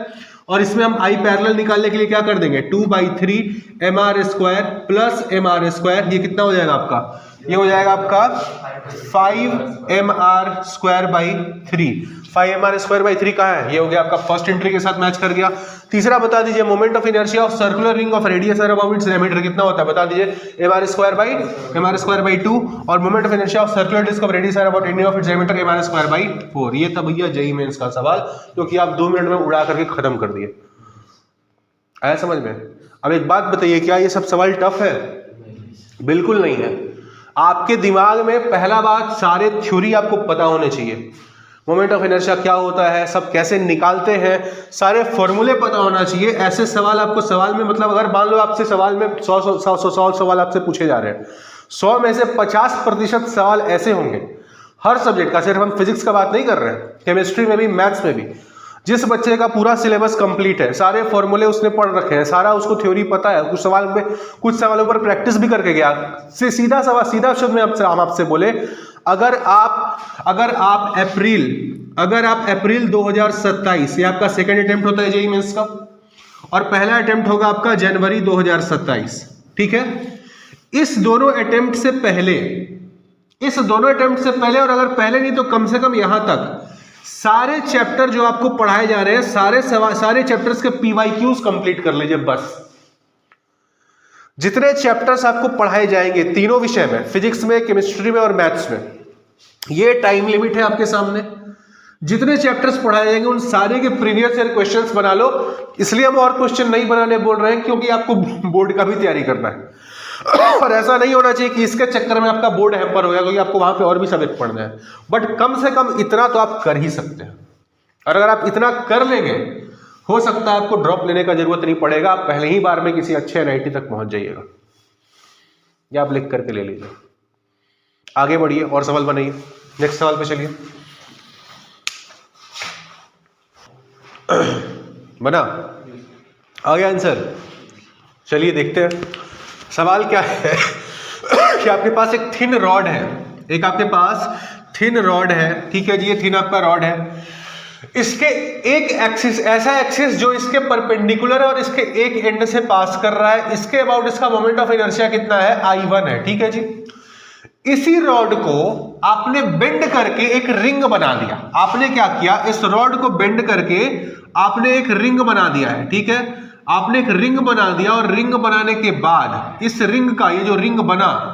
और इसमें हम I पैरेलल निकालने के लिए क्या कर देंगे, 2/3 mr² प्लस mr²। ये कितना हो जाएगा आपका, ये हो जाएगा आपका 5mr²/3। 5mr²/3 कहाँ है, ये हो गया आपका फर्स्ट एंट्री के साथ मैच कर गया। तीसरा बता दीजिए, moment of inertia of circular ring of radius R about its diameter कितना होता है, बता दीजिए, mr²/2। और moment of inertia of circular disc of radius R about any of its diameter mr²/4। ये था भैया जेईई मेंस का सवाल, क्योंकि आप 2 मिनट में उड़ा करके खत्म कर दिए। आया समझ में। अब एक बात बताइए, क्या ये सब सवाल टफ है? बिल्कुल नहीं है। आपके दिमाग में पहला बात सारे थ्योरी आपको पता होने चाहिए, मोमेंट ऑफ इनर्शिया क्या होता है, सब कैसे निकालते हैं, सारे फॉर्मूले पता होना चाहिए। ऐसे सवाल आपको सवाल में, मतलब अगर मान लो आपसे सवाल में 100 सवाल आपसे पूछे जा रहे हैं, 100 में से 50% सवाल ऐसे होंगे हर सब्जेक्ट का। सिर्फ हम फिजिक्स का बात नहीं कर रहे हैं, केमिस्ट्री में भी, मैथ्स में भी। जिस बच्चे का पूरा सिलेबस कंप्लीट है, सारे फॉर्मूले उसने पढ़ रखे हैं, सारा उसको थ्योरी पता है, कुछ सवालों पर प्रैक्टिस भी करके गया, सीधा शब्द में हम आपसे बोले, अगर आप अप्रैल 2027, ये आपका सेकंड अटेम्प्ट होता है जेईई मेंस का, और पहला अटेम्प्ट होगा आपका जनवरी 2027। ठीक है, इस दोनों अटेम्प्ट से पहले, और अगर पहले नहीं तो कम से कम यहां तक सारे चैप्टर जो आपको पढ़ाए जा रहे हैं, सारे चैप्टर्स के PYQs कंप्लीट कर लीजिए बस। जितने चैप्टर्स आपको पढ़ाए जाएंगे तीनों विषय में, फिजिक्स में, केमिस्ट्री में और मैथ्स में, ये टाइम लिमिट है आपके सामने। जितने चैप्टर्स पढ़ाए जाएंगे उन सारे के प्रीवियस ईयर क्वेश्चंस बना लो। इसलिए हम और क्वेश्चन नहीं बनाने बोल रहे हैं क्योंकि आपको बोर्ड का भी तैयारी करना है। और ऐसा नहीं होना चाहिए कि इसके चक्कर में आपका बोर्ड हैम्पर हो गया, क्योंकि आपको वहां पे और भी सब्जेक्ट पढ़ना है। बट कम से कम इतना तो आप कर ही सकते हैं, और अगर आप इतना कर लेंगे, हो सकता है आपको ड्रॉप लेने का जरूरत नहीं पड़ेगा, आप पहले ही बार में किसी अच्छे NIT तक पहुंच जाइएगा। या आप लिख करके ले लीजिए। आगे बढ़िए और सवाल बनाइए, नेक्स्ट सवाल पे चलिए। बना, आ गया आंसर? चलिए देखते हैं सवाल क्या है। कि आपके पास एक थिन रॉड है, ठीक है जी, ये थिन आपका रॉड है। इसके एक एक्सिस, ऐसा एक्सिस जो इसके परपेंडिकुलर है और इसके एक एंड से पास कर रहा है, इसके अबाउट इसका मोमेंट ऑफ इनर्शिया कितना है, I1 है। ठीक है जी, इसी रॉड को आपने बेंड करके एक रिंग बना दिया। आपने क्या किया, इस रॉड को बेंड करके आपने एक रिंग बना दिया है। ठीक है, आपने एक रिंग बना दिया, और रिंग बनाने के बाद इस रिंग का, ये जो रिंग बना,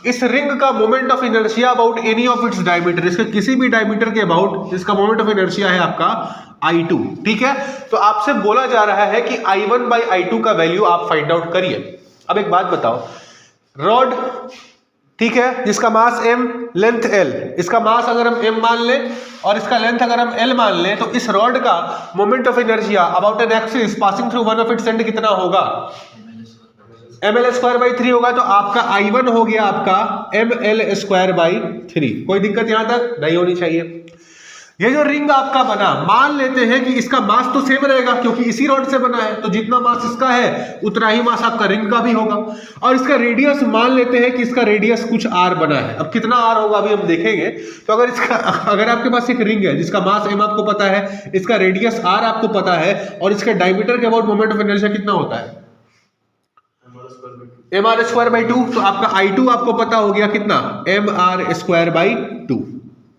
इस रिंग का moment of inertia about any of its diameter, इसके किसी भी डायमीटर के अबाउट इसका मोमेंट ऑफ इनर्शिया है आपका I2। ठीक है, तो आपसे बोला जा रहा है कि I1/I2 का वैल्यू आप फाइंड आउट करिए। अब एक बात बताओ, रॉड, ठीक है, जिसका मास m, लेंथ l, इसका मास अगर हम m मान लें और इसका लेंथ अगर हम l मान लें, तो इस रॉड का moment of inertia about an axis passing through one of its and कितना होगा, ml²/3 होगा। तो आपका I1 हो गया आपका ml²/3। कोई दिक्कत यहां तक नहीं होनी चाहिए। ये जो रिंग आपका बना, मान लेते हैं कि इसका मास तो सेम रहेगा क्योंकि इसी रॉड से बना है, तो जितना मास इसका है उतना ही मास आपका रिंग का भी होगा। और इसका रेडियस मान लेते हैं कि इसका रेडियस कुछ r बना है। अब कितना r होगा अभी हम देखेंगे। तो अगर आपके पास एक रिंग है जिसका मास m आपको पता है, इसका रेडियस r आपको पता है, और इसके डायमीटर के अबाउट मोमेंट ऑफ इनर्शिया कितना होता है, mr²/2, तो आपका I2 आपको पता हो गया कितना, mr²/2।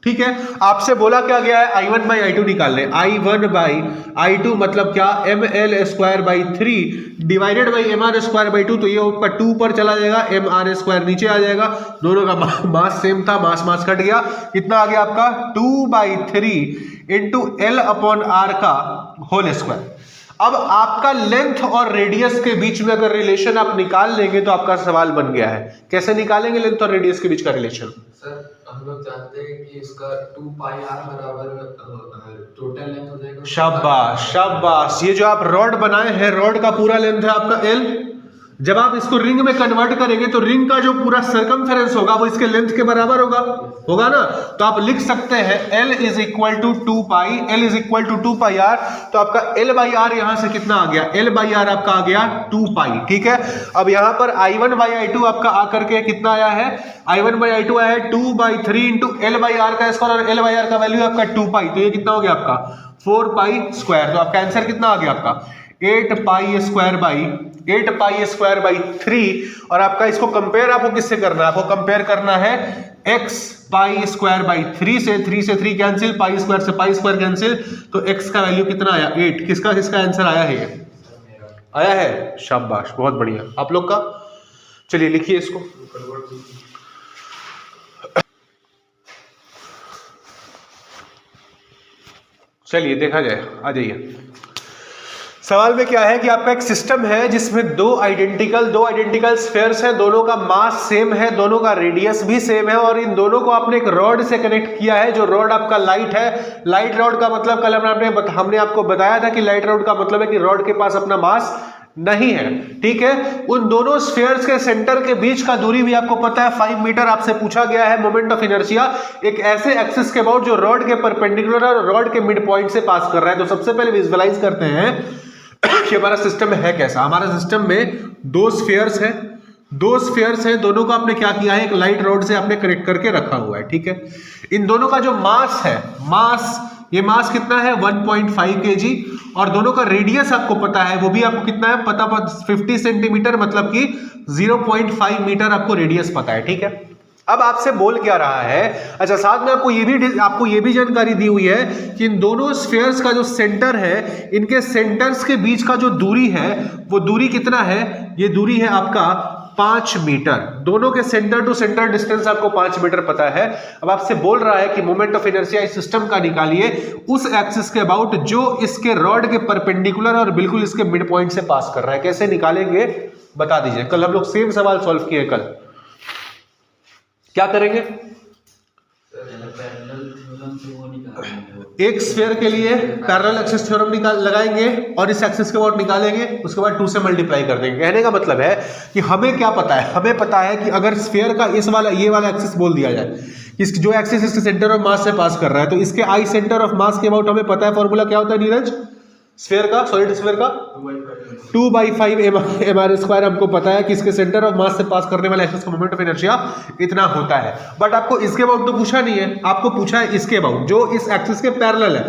ठीक है, आपसे बोला क्या गया है, I1/I2 निकाल लें। I1/I2 मतलब क्या, ml²/3 डिवाइडेड बाई mr²/2, तो ये ऊपर 2 पर चला जाएगा, mr² नीचे आ जाएगा। दोनों का मास सेम था, मास कट गया, कितना आ गया आपका 2/3 इंटू L/R का होल स्क्वायर। अब आपका लेंथ और रेडियस के बीच में अगर रिलेशन आप निकाल लेंगे तो आपका सवाल बन गया है। कैसे निकालेंगे लेंथ और रेडियस के बीच का रिलेशन? सर हम लोग जानते हैं कि इसका 2 पाई आर बराबर टोटल लेंथ हो जाएगा। शाबाश शाबाश, ये जो आप रॉड बनाए हैं, रॉड का पूरा लेंथ है आपका L। जब आप इसको रिंग में कन्वर्ट करेंगे तो रिंग का जो पूरा सर्कमफेरेंस होगा वो इसके लेंथ के बराबर होगा ना। तो आप लिख सकते हैं L is equal to 2 pi, L is equal to 2 pi R. तो आपका L बाई आर यहां से कितना आ गया? L बाई आर आपका आ गया 2 पाई। ठीक है, अब यहां पर I1 बाई I2 आपका आकर के कितना आया है? I1 बाई I2 आया है 2 by 3 into L by R का स्क्वायर, और L बाई आर का वैल्यू आपका 2 पाई। तो ये कितना हो गया आपका? 4 पाई स्क्वायर। तो आपका आंसर कितना आ गया आपका? 8 पाई स्क्वायर बाई 3। और आपका इसको कंपेयर आपको किससे करना है? आपको कंपेयर करना है x पाई स्क्वायर बाई 3 से। 3 से 3 कैंसिल, पाई स्क्वायर से पाई स्क्वायर कैंसिल, तो x का वैल्यू कितना आया? 8। किसका आंसर आया है? ये आया है। शाबाश, बहुत बढ़िया। आप लोग का चलिए लिखिए इसको। चलिए देखा जाए, आ जाइए। सवाल में क्या है कि आपका एक सिस्टम है जिसमें दो आइडेंटिकल स्फीयर्स हैं, दोनों का मास सेम है, दोनों का रेडियस भी सेम है, और इन दोनों को आपने एक रॉड से कनेक्ट किया है। जो रॉड आपका लाइट है, लाइट रॉड का मतलब कल हमने आपको बताया था कि लाइट रॉड का मतलब है कि रॉड के पास अपना मास नहीं है। ठीक है, उन दोनों स्फीयर्स के सेंटर के बीच का दूरी भी आपको पता है 5 मीटर। आपसे पूछा गया है मोमेंट ऑफ इनर्शिया एक ऐसे एक्सिस के अबाउट जो रॉड के परपेंडिकुलर और रॉड के मिड पॉइंट से पास कर रहा है। तो सबसे पहले विजुअलाइज करते हैं कि हमारा सिस्टम है कैसा। हमारा सिस्टम में दो स्फीयर्स हैं, दोनों को आपने क्या किया है? एक लाइट रॉड से आपने कनेक्ट करके रखा हुआ है। ठीक है, इन दोनों का जो मास है, ये मास कितना है? 1.5 kg, और दोनों का रेडियस आपको पता है, वो भी आपको कितना है पता? 50 सेंटीमीटर, मतलब कि 0.5 मीटर आपको रेडियस पता है। ठीक है, अब आपसे बोल क्या रहा है? अच्छा, साथ में आपको ये भी जानकारी दी हुई है कि इन दोनों स्फीयर्स का जो सेंटर है, इनके सेंटर्स के बीच का जो दूरी है, वो दूरी कितना है? ये दूरी है आपका 5 मीटर। दोनों के सेंटर टू सेंटर डिस्टेंस आपको 5 मीटर पता है। अब आपसे बोल रहा है कि मोमेंट ऑफ इनर्शिया इस सिस्टम का निकालिए उस एक्सिस के अबाउट जो इसके रॉड के परपेंडिकुलर और बिल्कुल इसके मिड पॉइंट से पास कर रहा है। कैसे निकालेंगे बता दीजिए। कल हम लोग सेम सवाल सॉल्व किए। कल क्या करेंगे? एक स्फीयर के लिए पैरेलल एक्सिस थ्योरम लगाएंगे और इस एक्सिस के अबाउट निकालेंगे, उसके बाद 2 से मल्टीप्लाई कर देंगे। कहने का मतलब है कि हमें क्या पता है? हमें पता है कि अगर स्फीयर का ये वाला एक्सिस बोल दिया जाए, इस जो एक्सिस इसके सेंटर ऑफ मास से पास कर रहा है, तो इसके आई सेंटर ऑफ मास के अबाउट हमें पता है फॉर्मूला क्या होता है नीरज? स्फीयर का, सॉलिड स्फीयर का 2/5 mr²। हमको पता है कि इसके सेंटर ऑफ मास से पास करने वाले एक्सिस का मोमेंट ऑफ इनर्शिया इतना होता है। बट आपको इसके अबाउट तो पूछा नहीं है, आपको पूछा है इसके अबाउट जो इस एक्सिस के पैरेलल है।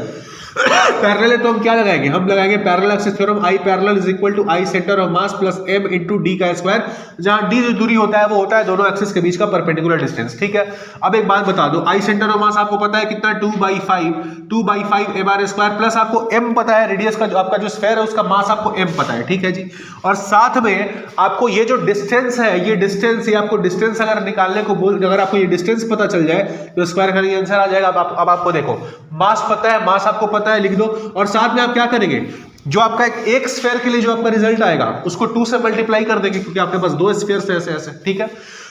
पैरेलल है तो हम क्या लगाएंगे? हम लगाएंगे parallel axis theorem, I parallel is equal to I centre of mass plus m into D का स्क्वायर, जहां d जो दूरी होता है वो होता है दोनों एक्सिस के बीच का परपेंडिकुलर डिस्टेंस। ठीक है, अब एक बात बता दो, I सेंटर ऑफ मास आपको पता है कितना? 2/5 mr² प्लस आपको m पता है, रेडियस का जो आपका जो स्फीयर है उसका मास आपको m पता है। ठीक है जी, और साथ में आपको ये जो डिस्टेंस है, ये आपको डिस्टेंस अगर निकालने को अगर आपको ये डिस्टेंस पता चल जाए तो स्क्वायर का आंसर आ जाएगा। अब आपको देखो मास पता है, मास आपको पता है, लिख दो। और साथ में आप क्या करेंगे? जो आपका एक स्फीयर के लिए जो आपका रिजल्ट आएगा उसको 2 से मल्टीप्लाई कर देंगे, क्योंकि आपके पास 2 स्फीयर्स हैं ऐसे। ठीक है,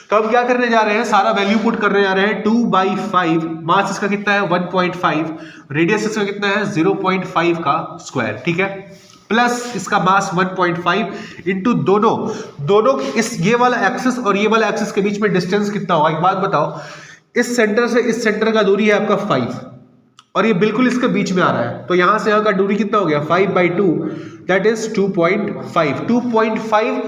तो हम क्या करने जा रहे हैं? सारा वैल्यू पुट करने जा रहे हैं। 2/5, मास इसका कितना है? 1.5, रेडियस इसका कितना है? 0.5 का स्क्वायर। ठीक है, प्लस इसका मास 1.5 इंटू दोनों ये वाला एक्सिस और ये वाला एक्सिस के बीच में डिस्टेंस कितना होगा? एक बात बताओ, इस सेंटर से इस सेंटर का दूरी है आपका 5 और ये बिल्कुल इसके बीच में आ रहा है, तो यहां से यहां का दूरी कितना हो गया? 5/2, दैट इज 2.5। 2.5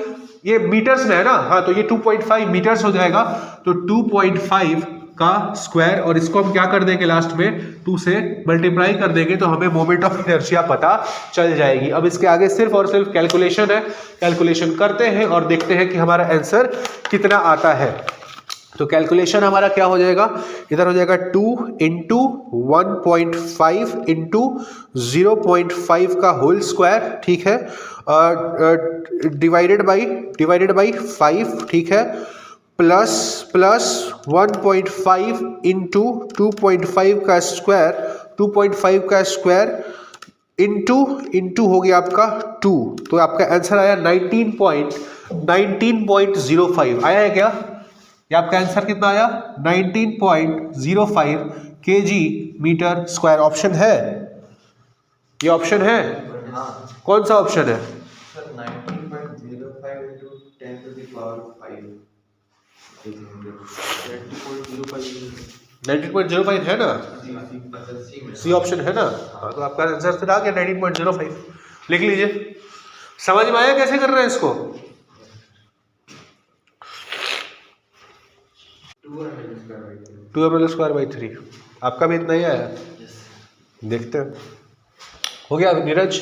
ये मीटर्स में है ना, हाँ, तो ये 2.5 मीटर्स हो जाएगा। तो 2.5 का स्क्वायर, और इसको हम क्या कर देंगे? लास्ट में 2 से मल्टीप्लाई कर देंगे तो हमें मोमेंट ऑफ इनर्शिया पता चल जाएगी। अब इसके आगे सिर्फ और सिर्फ कैलकुलेशन है, कैलकुलेशन करते हैं और देखते हैं कि हमारा आंसर कितना आता है। तो कैलकुलेशन हमारा क्या हो जाएगा? इधर हो जाएगा 2 इंटू 1.5 इंटू 0.5 का होल स्क्वायर। ठीक है, डिवाइडेड बाई 5। ठीक है, प्लस 1.5 इंटू 2.5 का स्क्वायर, 2.5 का स्क्वायर इंटू हो गया आपका 2, तो आपका आंसर आया 19.05 आया है क्या? ये आपका आंसर कितना आया? 19.05 kg मीटर स्क्वायर। ऑप्शन है, ये ऑप्शन है। हाँ कौन सा ऑप्शन है? Sir 19.05 into 10 to the power 5 19.05 है ना? सी ऑप्शन है ना? हाँ, तो आपका आंसर फिर आ गया 19.05। लिख लीजिए। समझ में आया कैसे कर रहे हैं इसको? 2 ml/3 आपका भी इतना ही आया? देखते हैं। हो गया नीरज?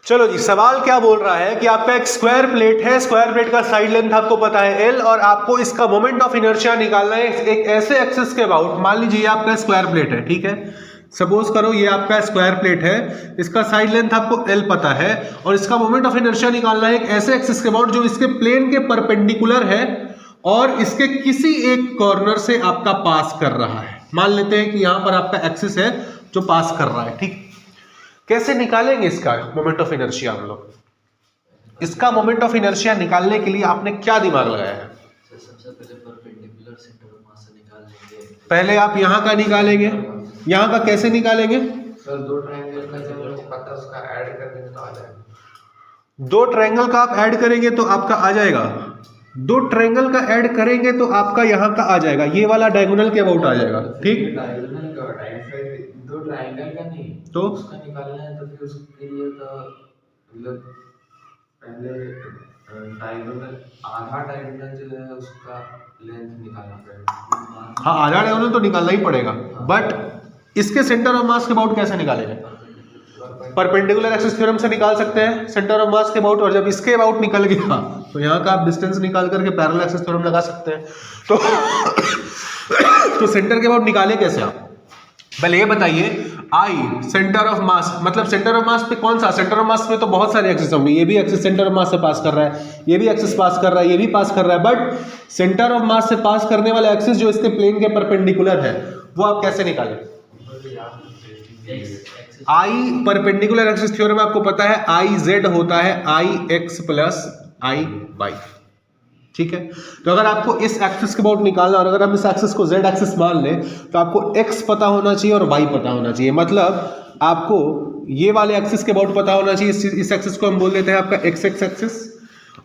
चलो जी, सवाल क्या बोल रहा है कि आपका एक स्क्वायर प्लेट है, स्क्वायर प्लेट का साइड लेंथ आपको पता है L, और आपको इसका मोमेंट ऑफ इनर्शिया निकालना है एक ऐसे एक्सिस के अबाउट। मान लीजिए ये आपका स्क्वायर प्लेट है, ठीक है। सपोज करो ये आपका स्क्वायर प्लेट है, इसका साइड लेंथ आपको L पता है, और इसका मोमेंट ऑफ इनर्शिया निकालना है एक ऐसे एक्सिस के अबाउट जो इसके प्लेन के परपेंडिकुलर है और इसके किसी एक कॉर्नर से आपका पास कर रहा है। मान लेते हैं कि यहां पर आपका एक्सिस है जो पास कर रहा है, ठीक। कैसे निकालेंगे इसका मोमेंट ऑफ इनर्शिया हम लोग? इसका मोमेंट ऑफ इनर्शिया निकालने के लिए आपने क्या दिमाग लगाया है? सबसे पहले परपेंडिकुलर सेंटर ऑफ मास से निकाल लेंगे। पहले आप यहाँ का निकालेंगे। यहाँ का कैसे निकालेंगे? सर दो ट्रायंगल का जब हमको पता है उसका ऐड कर देंगे तो आ जाएगा। 2 ट्रायंगल का आप ऐड करेंगे तो आपका आ जाएगा। 2 ट्रायंगल का ऐड करेंगे तो आपका यहाँ का आ जाएगा, ये वाला डायगोनल के अबाउट आ जाएगा, ठीक। डायगोनल का राइट साइड, दो ट्रायंगल का नहीं तो उसका निकालना है, तो फिर उसके लिए तो मतलब पहले डायगोनल, आधा डायगोनल जो है उसका लेंथ निकालना पड़ेगा। हाँ, आधा डायगोनल तो निकालना ही पड़ेगा, बट इसके सेंटर ऑफ मास के अबाउट कैसे निकालेंगे? परपेंडिकुलर एक्सिस थ्योरम से निकाल सकते हैं सेंटर ऑफ मास के अबाउट, और जब इसके अबाउट निकल गया तो यहाँ का आप डिस्टेंस निकाल करके पैरेलल एक्सिस थ्योरम लगा सकते हैं। तो सेंटर के अबाउट निकाले कैसे आप? पहले ये बताइए, आई सेंटर ऑफ मास, मतलब सेंटर ऑफ मास पे कौन सा? सेंटर ऑफ मास में तो बहुत सारे एक्सिस होंगे। ये भी एक्सिस सेंटर ऑफ मास से पास कर रहा है, ये भी एक्सिस पास कर रहा है, ये भी पास कर रहा है, बट सेंटर ऑफ मास से पास करने वाला एक्सिस जो इसके प्लेन के परपेंडिकुलर है वो आप कैसे निकालें? आई परपेंडिकुलर एक्सिस थ्योरम आपको पता है, आई जेड होता है आई एक्स प्लस आई वाई, ठीक है। तो अगर आपको इस एक्सिस के अबाउट निकालना, और अगर हम इस एक्सिस को जेड एक्सिस मान लें, तो आपको एक्स पता होना चाहिए और वाई पता होना चाहिए। मतलब आपको ये वाले एक्सिस के अबाउट पता होना चाहिए। इस एक्सिस को हम बोल देते हैं आपका एक्स एक्स एक्सिस,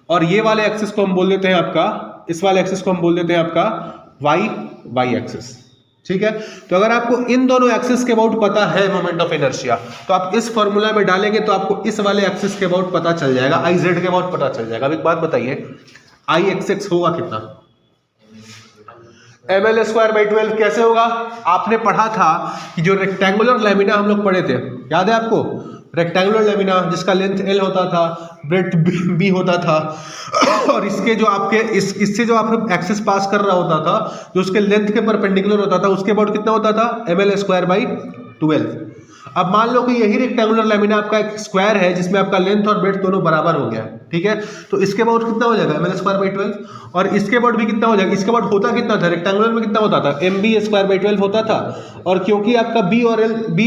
और ये वाले एक्सिस को हम बोल देते हैं आपका, इस वाले एक्सिस को हम बोल देते हैं आपका वाई वाई एक्सिस, ठीक है। तो अगर आपको इन दोनों एक्सिस के अबाउट पता है मोमेंट ऑफ इनर्शिया, तो आप इस फॉर्मूला में डालेंगे तो आपको इस वाले एक्सिस के अबाउट पता चल जाएगा, आई जेड के अबाउट पता चल जाएगा। अब एक बात बताइए, आई एक्स एक्स होगा कितना? ml/12 कैसे होगा? आपने पढ़ा था कि जो रेक्टेंगुलर लेमिना हम लोग पढ़े थे, याद है आपको? रेक्टेंगुलर लेमिना जिसका लेंथ L होता था, ब्रेड्थ B होता था, और इसके जो आपके इससे जो आपका एक्सिस पास कर रहा होता था, जो उसके लेंथ के परपेंडिकुलर होता था, उसके अबाउट कितना होता था? ml/12। अब मान लो कि यही रेक्टेंगुलर लेमिना आपका एक स्क्वायर है जिसमें आपका लेंथ और ब्रेड्थ दोनों बराबर हो गया, ठीक है। तो इसके अबाउट कितना हो जाएगा? ml/12। और इसके अबाउट भी कितना हो जाएगा? इसके अबाउट होता कितना था? रेक्टेंगुलर में कितना होता था? mb/12 होता था, और क्योंकि आपका b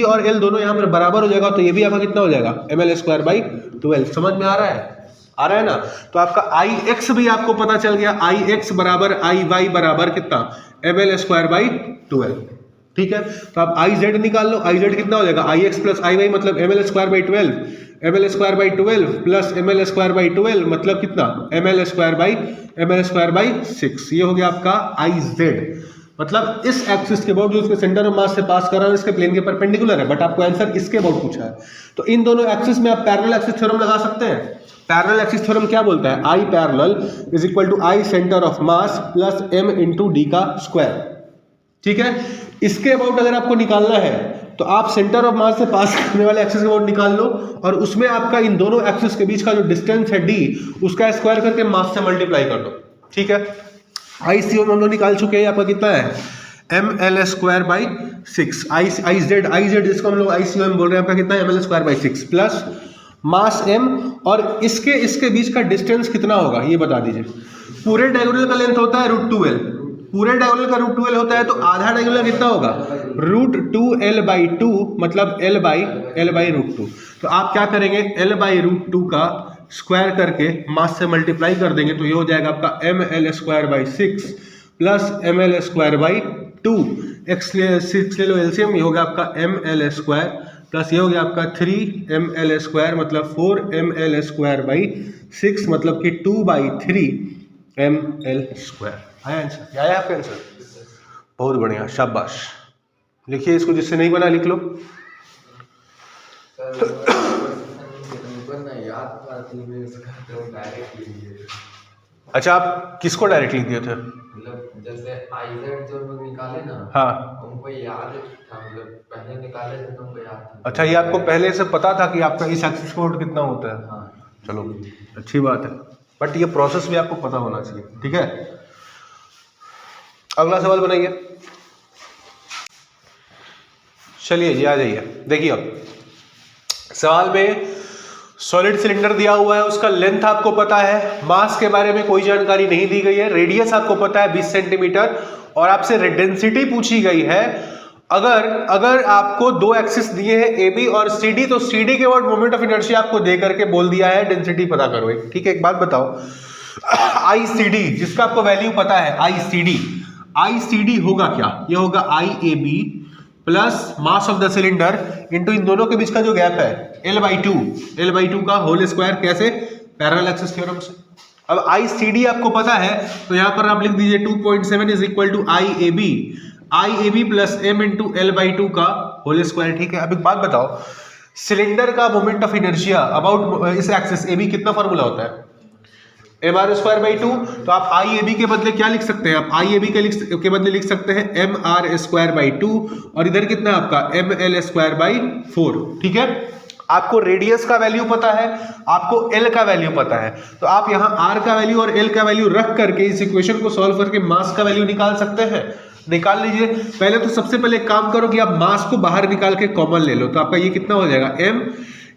और l दोनों यहाँ पर बराबर हो जाएगा, तो ये भी आपका कितना हो जाएगा? ml/12। समझ में आ रहा है? आ रहा है ना? तो आपका आई एक्स भी आपको पता चल गया, आई एक्स बराबर आई वाई बराबर कितना? ml/12, ठीक है। तो आप आई जेड निकाल लो, आई जेड कितना हो जाएगा? आई एक्स प्लस आई वाई मतलब ml/12, ml/12 प्लस ml/12 मतलब कितना? ml/6। ये हो गया आपका आई जेड, मतलब इस एक्सिस के अबाउट जो इसके सेंटर ऑफ मास से पास कर रहा है, इसके प्लेन के परपेंडिकुलर है, बट आपको आंसर इसके अबाउट पूछा है। तो इन दोनों एक्सिस में आप पैरेलल एक्सिस थ्योरम लगा सकते हैं। पैरेलल एक्सिस थ्योरम क्या बोलता है? I parallel is equal to I centre of mass plus m into D का स्क्वायर, ठीक है। इसके अबाउट अगर आपको निकालना है तो आप सेंटर ऑफ मास से पास करने वाले एक्सिस के अबाउट निकाल लो, और उसमें आपका इन दोनों एक्सिस के बीच का जो डिस्टेंस है d, उसका स्क्वायर करके मास से मल्टीप्लाई कर दो, ठीक है। आई सी हम लोग निकाल चुके हैं, आपका कितना है? ml/6। आई जेड जिसको हम लोग ICOM बोल रहे हैं, आपका कितना है? ml/6 प्लस मास m, और इसके बीच का डिस्टेंस कितना होगा ये बता दीजिए। पूरे डायगोनल का लेंथ होता है √2l, पूरे डायगोनल का √2l होता है, तो आधा डायगोनल कितना होगा? √2L/2 मतलब L/√2। तो आप क्या करेंगे, L/√2 का स्क्वायर करके मास से मल्टीप्लाई कर देंगे तो ये हो जाएगा आपका mL²/6 प्लस mL²/2। x6 ले लो एलसीएम, ये हो गया आपका mL² प्लस ये हो गया आपका 3mL² मतलब 4mL²/6 मतलब कि 2/3 mL²। आया आंसर? आया आपका आंसर? बहुत बढ़िया, शाबाश। लिखिए इसको, जिससे नहीं बना लिख लो। याद था में इसका तो डायरेक्ट लिख दिए। अच्छा, आप किसको डायरेक्ट लिख दिए थे? मतलब जैसे आइजेड जो लोग निकाले ना, हाँ, हमको याद था, मतलब पहले निकाले थे तो हमको याद था। अच्छा, ये आपको पहले से पता था कि आपका इस एक्सिस कोड कितना होता है? हाँ। चलो अच्छी बात है, बट ये प्रोसेस भी आपको पता होना चाहिए, ठीक है। अगला सवाल बनाइए। चलिए जी, आ जाइए। देखिए अब सवाल में सॉलिड सिलेंडर दिया हुआ है, उसका लेंथ आपको पता है, मास के बारे में कोई जानकारी नहीं दी गई है, रेडियस आपको पता है 20 सेंटीमीटर, और आपसे डेंसिटी पूछी गई है। अगर आपको दो एक्सिस दिए हैं ए बी और सी डी, तो सी डी के वर्ड मोमेंट ऑफ इनर्शिया आपको दे करके बोल दिया है डेंसिटी पता करो। ठीक है, एक बात बताओ, आई सी डी जिसका आपको वैल्यू पता है, आई सी डी होगा क्या? ये होगा I A B plus mass of the cylinder into इन दोनों के बीच का जो गैप है L/2 का होल स्क्वायर। कैसे? पैरेलल एक्सिस थ्योरम से। अब आई सी डी आपको पता है तो यहां पर आप लिख दीजिए 2.7 is equal to I A B plus m into L/2 का होल स्क्वायर। ठीक है, अब एक बात बताओ, सिलेंडर का मोमेंट ऑफ इनर्शिया अबाउट इस एक्सिस ए बी कितना फॉर्मूला होता है? mr²/2। तो आप आई ए बी के बदले क्या लिख सकते हैं? आप आई ए बी के बदले लिख सकते हैं mr²/2, और इधर कितना है आपका mL²/4। ठीक है, आपको रेडियस का वैल्यू पता है, आपको L का वैल्यू पता है, तो आप यहाँ R का वैल्यू और L का वैल्यू रख करके इस इक्वेशन को सॉल्व करके मास का वैल्यू निकाल सकते हैं। निकाल लीजिए। पहले तो सबसे पहले एक काम करो कि आप मास को बाहर निकाल के कॉमन ले लो, तो आपका ये कितना हो जाएगा m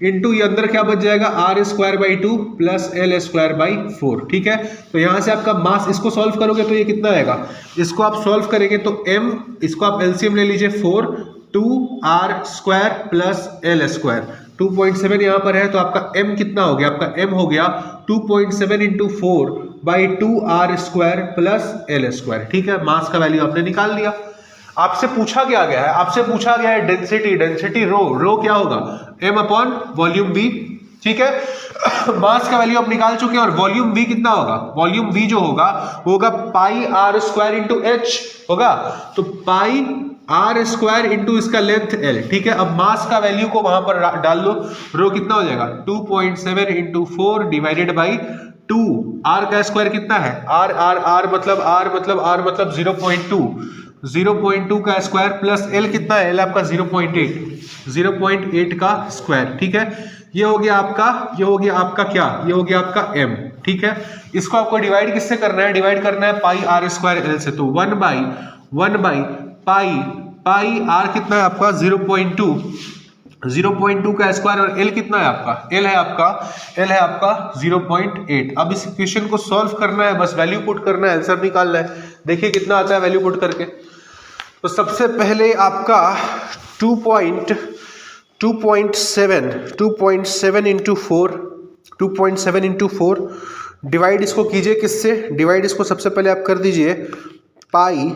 इंटू ये अंदर क्या बच जाएगा R²/2 प्लस L²/4। ठीक है, तो यहां से आपका मास, इसको सॉल्व करोगे तो ये कितना आएगा, इसको आप सॉल्व करेंगे तो m, इसको आप एलसीएम ले लीजिए 4 2R² प्लस L²। 2.7 यहाँ पर है तो आपका m कितना हो गया? आपका m हो गया 2.7 इंटू 4/2R² प्लस L²। ठीक है, मास का वैल्यू आपने निकाल लिया। आपसे पूछा क्या गया है? आपसे पूछा गया है डेंसिटी रो क्या होगा? m/वॉल्यूम v। ठीक है, मास का वैल्यू आप निकाल चुके हैं, और वॉल्यूम v कितना होगा? वॉल्यूम v जो होगा वो होगा πr² इंटू h होगा, तो πr² इंटू इसका लेंथ l। ठीक है, अब मास का वैल्यू को वहां पर डाल दो, रो कितना हो जाएगा 2.7 इंटू 4 डिवाइडेड बाई 2। r का स्क्वायर कितना है? r मतलब 0.2 का स्क्वायर प्लस l कितना है? l आपका 0.8 का स्क्वायर। ठीक है, ये हो गया आपका क्या? ये हो गया आपका m। ठीक है, इसको आपको डिवाइड किससे करना है? डिवाइड करना है πr²l से, तो 1/पाई r कितना है आपका 0.2 का स्क्वायर, और l कितना है आपका? l है आपका 0.8। अब इस इक्वेशन को सॉल्व करना है, बस वैल्यू पुट करना है, आंसर निकालना है। देखिए कितना आता है वैल्यू पुट करके। तो सबसे पहले आपका 2.7 इंटू 4 डिवाइड इसको कीजिए किससे? डिवाइड इसको सबसे पहले आप कर दीजिए पाई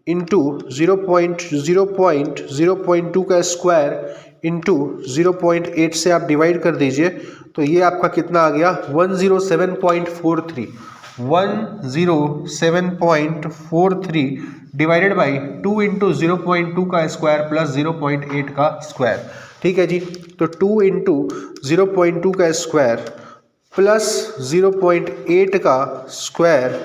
इंटू 0.2 का स्क्वायर इंटू 0.8 से आप डिवाइड कर दीजिए, तो ये आपका कितना आ गया 107.43 डिवाइडेड बाई 2 इंटू 0.2 का स्क्वायर प्लस 0.8 का स्क्वायर। ठीक है जी, तो 2 इंटू 0.2 का स्क्वायर प्लस 0.8 का स्क्वायर,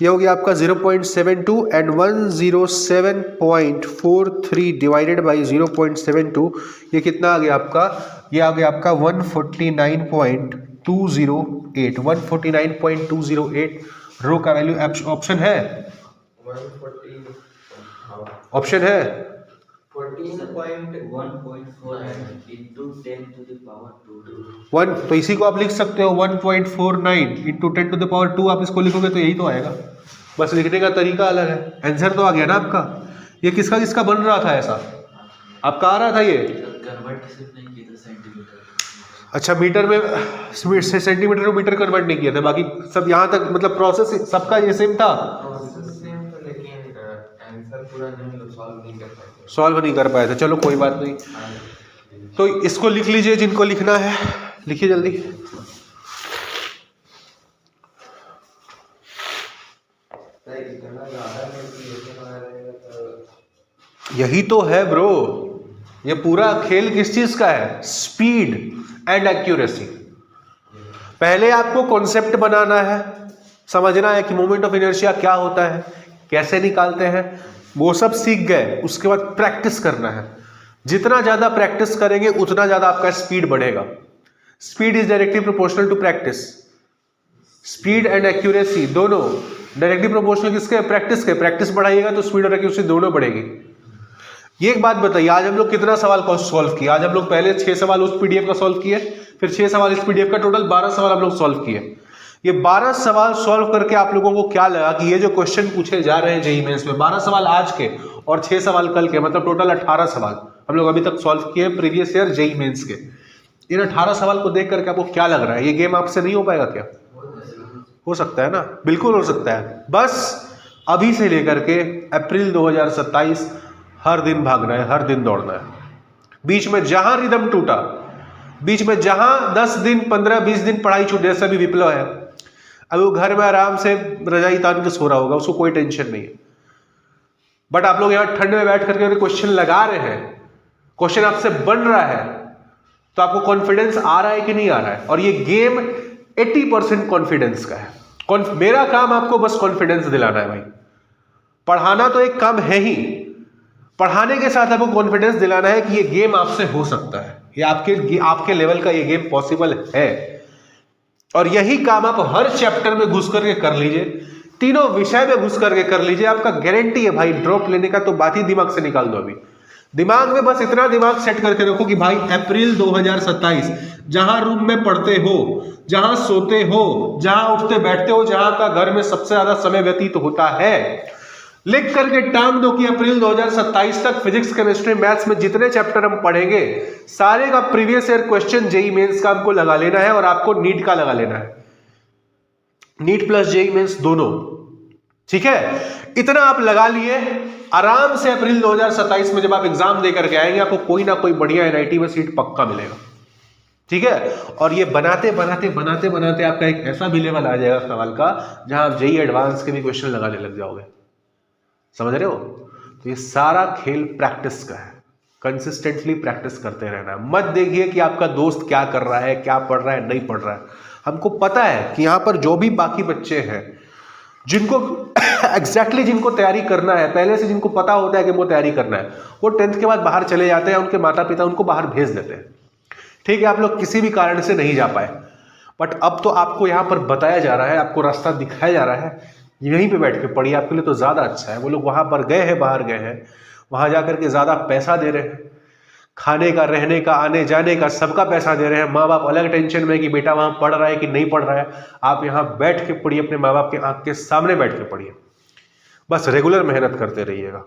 ये हो गया आपका 0.72, एंड 107.43 डिवाइडेड बाई 0.72, ये कितना आ गया आपका? ये आ गया आपका 149.208 रो का वैल्यू। ऑप्शन है 1, तो इसी को आप लिख सकते हो 1.49 इंटू 10⁻²। आप इसको लिखोगे तो यही तो आएगा, बस लिखने का तरीका अलग है। आंसर तो आ गया ना आपका, ये किसका किसका बन रहा था ऐसा, आपका आ रहा था ये? कन्वर्ट सिर्फ नहीं किया था सेंटीमीटर। अच्छा, मीटर में से सेंटीमीटर को मीटर कन्वर्ट नहीं किया था, बाकी सब यहाँ तक मतलब प्रोसेस सबका ये सेम था। प्रोसेस सेम था लेकिन आंसर पूरा नहीं सॉल्व नहीं कर पाए। सॉल्व नहीं कर पाए थे, चलो कोई बात नहीं। तो इसको लिख लीजिए, जिनको लिखना है लिखिए जल्दी। इतना ज़्यादा कैलकुलेशन आ रहेगा तो यही तो है ब्रो, ये पूरा खेल किस चीज का है? Speed and accuracy. पहले आपको कॉन्सेप्ट बनाना है, समझना है कि मोमेंट ऑफ इनर्शिया क्या होता है, कैसे निकालते हैं, वो सब सीख गए। उसके बाद प्रैक्टिस करना है, जितना ज्यादा प्रैक्टिस करेंगे उतना ज्यादा आपका स्पीड बढ़ेगा। Speed is directly proportional to practice. Speed and accuracy दोनों डायरेक्टली प्रोपोर्शनल किसके? प्रैक्टिस के। प्रैक्टिस बढ़ाइएगा तो स्पीड और एक्यूरेसी दोनों बढ़ेगी। ये एक बात बताइए, आज हम लोग कितना सवाल को सॉल्व किया? आज हम लोग पहले 6 सवाल उस पीडीएफ का सॉल्व किए, फिर 6 सवाल इस पीडीएफ का, टोटल 12 सवाल हम लोग सॉल्व किए। ये 12 सवाल सॉल्व करके आप लोगों को क्या लगा कि ये जो क्वेश्चन पूछे जा रहे हैं जेईई मेंस में, 12 सवाल आज के और 6 सवाल कल के, मतलब टोटल 18 सवाल हम लोग अभी तक सॉल्व किए प्रीवियस ईयर जेईई मेंस के। इन 18 सवाल को देख करके आपको क्या लग रहा है, ये गेम आपसे नहीं हो पाएगा क्या? हो सकता है ना, बिल्कुल हो सकता है। बस अभी से लेकर के अप्रैल 2027 हर दिन भागना है, हर दिन दौड़ना है। बीच में जहां रिदम टूटा, बीच में जहां 10 दिन 15-20 दिन पढ़ाई छूट, जैसा भी विप्लव है, अभी वो घर में आराम से रजाई तान के सो रहा होगा, उसको कोई टेंशन नहीं है। बट आप लोग यहां ठंड में बैठ करके क्वेश्चन लगा रहे हैं, क्वेश्चन आपसे बन रहा है, तो आपको कॉन्फिडेंस आ रहा है कि नहीं आ रहा है? और ये गेम 80% कॉन्फिडेंस का है। मेरा काम आपको बस कॉन्फिडेंस दिलाना है भाई। पढ़ाना तो एक काम है ही, पढ़ाने के साथ आपको कॉन्फिडेंस दिलाना है कि ये गेम आपसे हो सकता है, ये आपके लेवल का ये गेम पॉसिबल है। और यही काम आप हर चैप्टर में घुस करके कर लीजिए, तीनों विषय में घुस करके कर लीजिए, आपका गारंटी है भाई। ड्रॉप लेने का तो बात ही दिमाग से निकाल दो। अभी दिमाग में बस इतना दिमाग सेट करके रखो कि भाई अप्रैल 2027 जहां रूम में पढ़ते हो, जहां सोते हो, जहां उठते बैठते हो, जहां का घर में सबसे ज्यादा समय व्यतीत होता है, लिख करके टांग दो कि अप्रैल 2027 तक फिजिक्स, केमिस्ट्री, मैथ्स में जितने चैप्टर हम पढ़ेंगे सारे का previous year question JEE Mains का हमको लगा लेना है, और आपको नीट का लगा लेना है, नीट प्लस जेईई मेंस दोनों। ठीक है, इतना आप लगा लिए, आराम से अप्रैल 2027 में जब आप एग्जाम दे करके आएंगे, आपको कोई ना कोई बढ़िया एनआईटी में सीट पक्का मिलेगा। ठीक है, और ये बनाते बनाते बनाते बनाते आपका एक ऐसा भी लेवल आ जाएगा सवाल का जहां आप जेईई एडवांस के भी क्वेश्चन लगाने लग जाओगे। समझ रहे हो? तो ये सारा खेल प्रैक्टिस का है, कंसिस्टेंटली प्रैक्टिस करते रहना है। मत देखिए कि आपका दोस्त क्या कर रहा है, क्या पढ़ रहा है, नहीं पढ़ रहा है। हमको पता है कि यहाँ पर जो भी बाकी बच्चे हैं जिनको एग्जैक्टली जिनको तैयारी करना है, पहले से जिनको पता होता है कि वो तैयारी करना है, वो 10th के बाद बाहर चले जाते हैं, उनके माता पिता उनको बाहर भेज देते हैं। ठीक है, आप लोग किसी भी कारण से नहीं जा पाए, बट अब तो आपको यहाँ पर बताया जा रहा है, आपको रास्ता दिखाया जा रहा है, यहीं पे बैठ के पढ़िए, आपके लिए तो ज़्यादा अच्छा है। वो लोग वहाँ पर गए हैं, बाहर गए हैं, वहाँ जा करके ज़्यादा पैसा दे रहे हैं, खाने का, रहने का, आने जाने का, सबका पैसा दे रहे हैं। माँ बाप अलग टेंशन में कि बेटा वहाँ पढ़ रहा है कि नहीं पढ़ रहा है। आप यहाँ बैठ के पढ़िए, अपने माँ बाप के आँख के सामने बैठ के पढ़िए, बस रेगुलर मेहनत करते रहिएगा।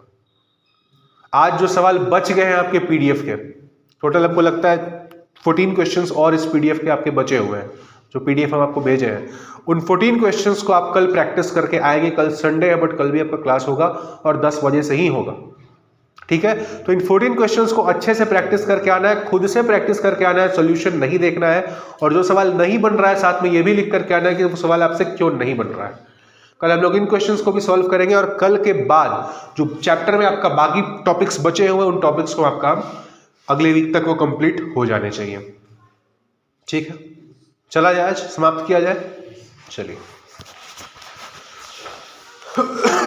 आज जो सवाल बच गए हैं आपके पीडीएफ के, टोटल हमको लगता है 14 क्वेश्चंस और इस पीडीएफ के आपके बचे हुए हैं, जो पीडीएफ हम आपको भेजे हैं। उन 14 क्वेश्चंस को आप कल प्रैक्टिस करके आएंगे। कल संडे है, बट कल भी आपका क्लास होगा और 10 बजे से ही होगा। ठीक है, तो इन 14 क्वेश्चंस को अच्छे से प्रैक्टिस करके आना है, खुद से प्रैक्टिस करके आना है, सॉल्यूशन नहीं देखना है, और जो सवाल नहीं बन रहा है साथ में ये भी लिख करके आना है कि वो सवाल आपसे क्यों नहीं बन रहा है। कल हम लोग इन क्वेश्चंस को भी सॉल्व करेंगे, और कल के बाद जो चैप्टर में आपका बाकी टॉपिक्स बचे हुए उन टॉपिक्स को आपका अगले वीक तक वो कंप्लीट हो जाने चाहिए। ठीक है, चला जाए, आज समाप्त किया जाए। चलिए।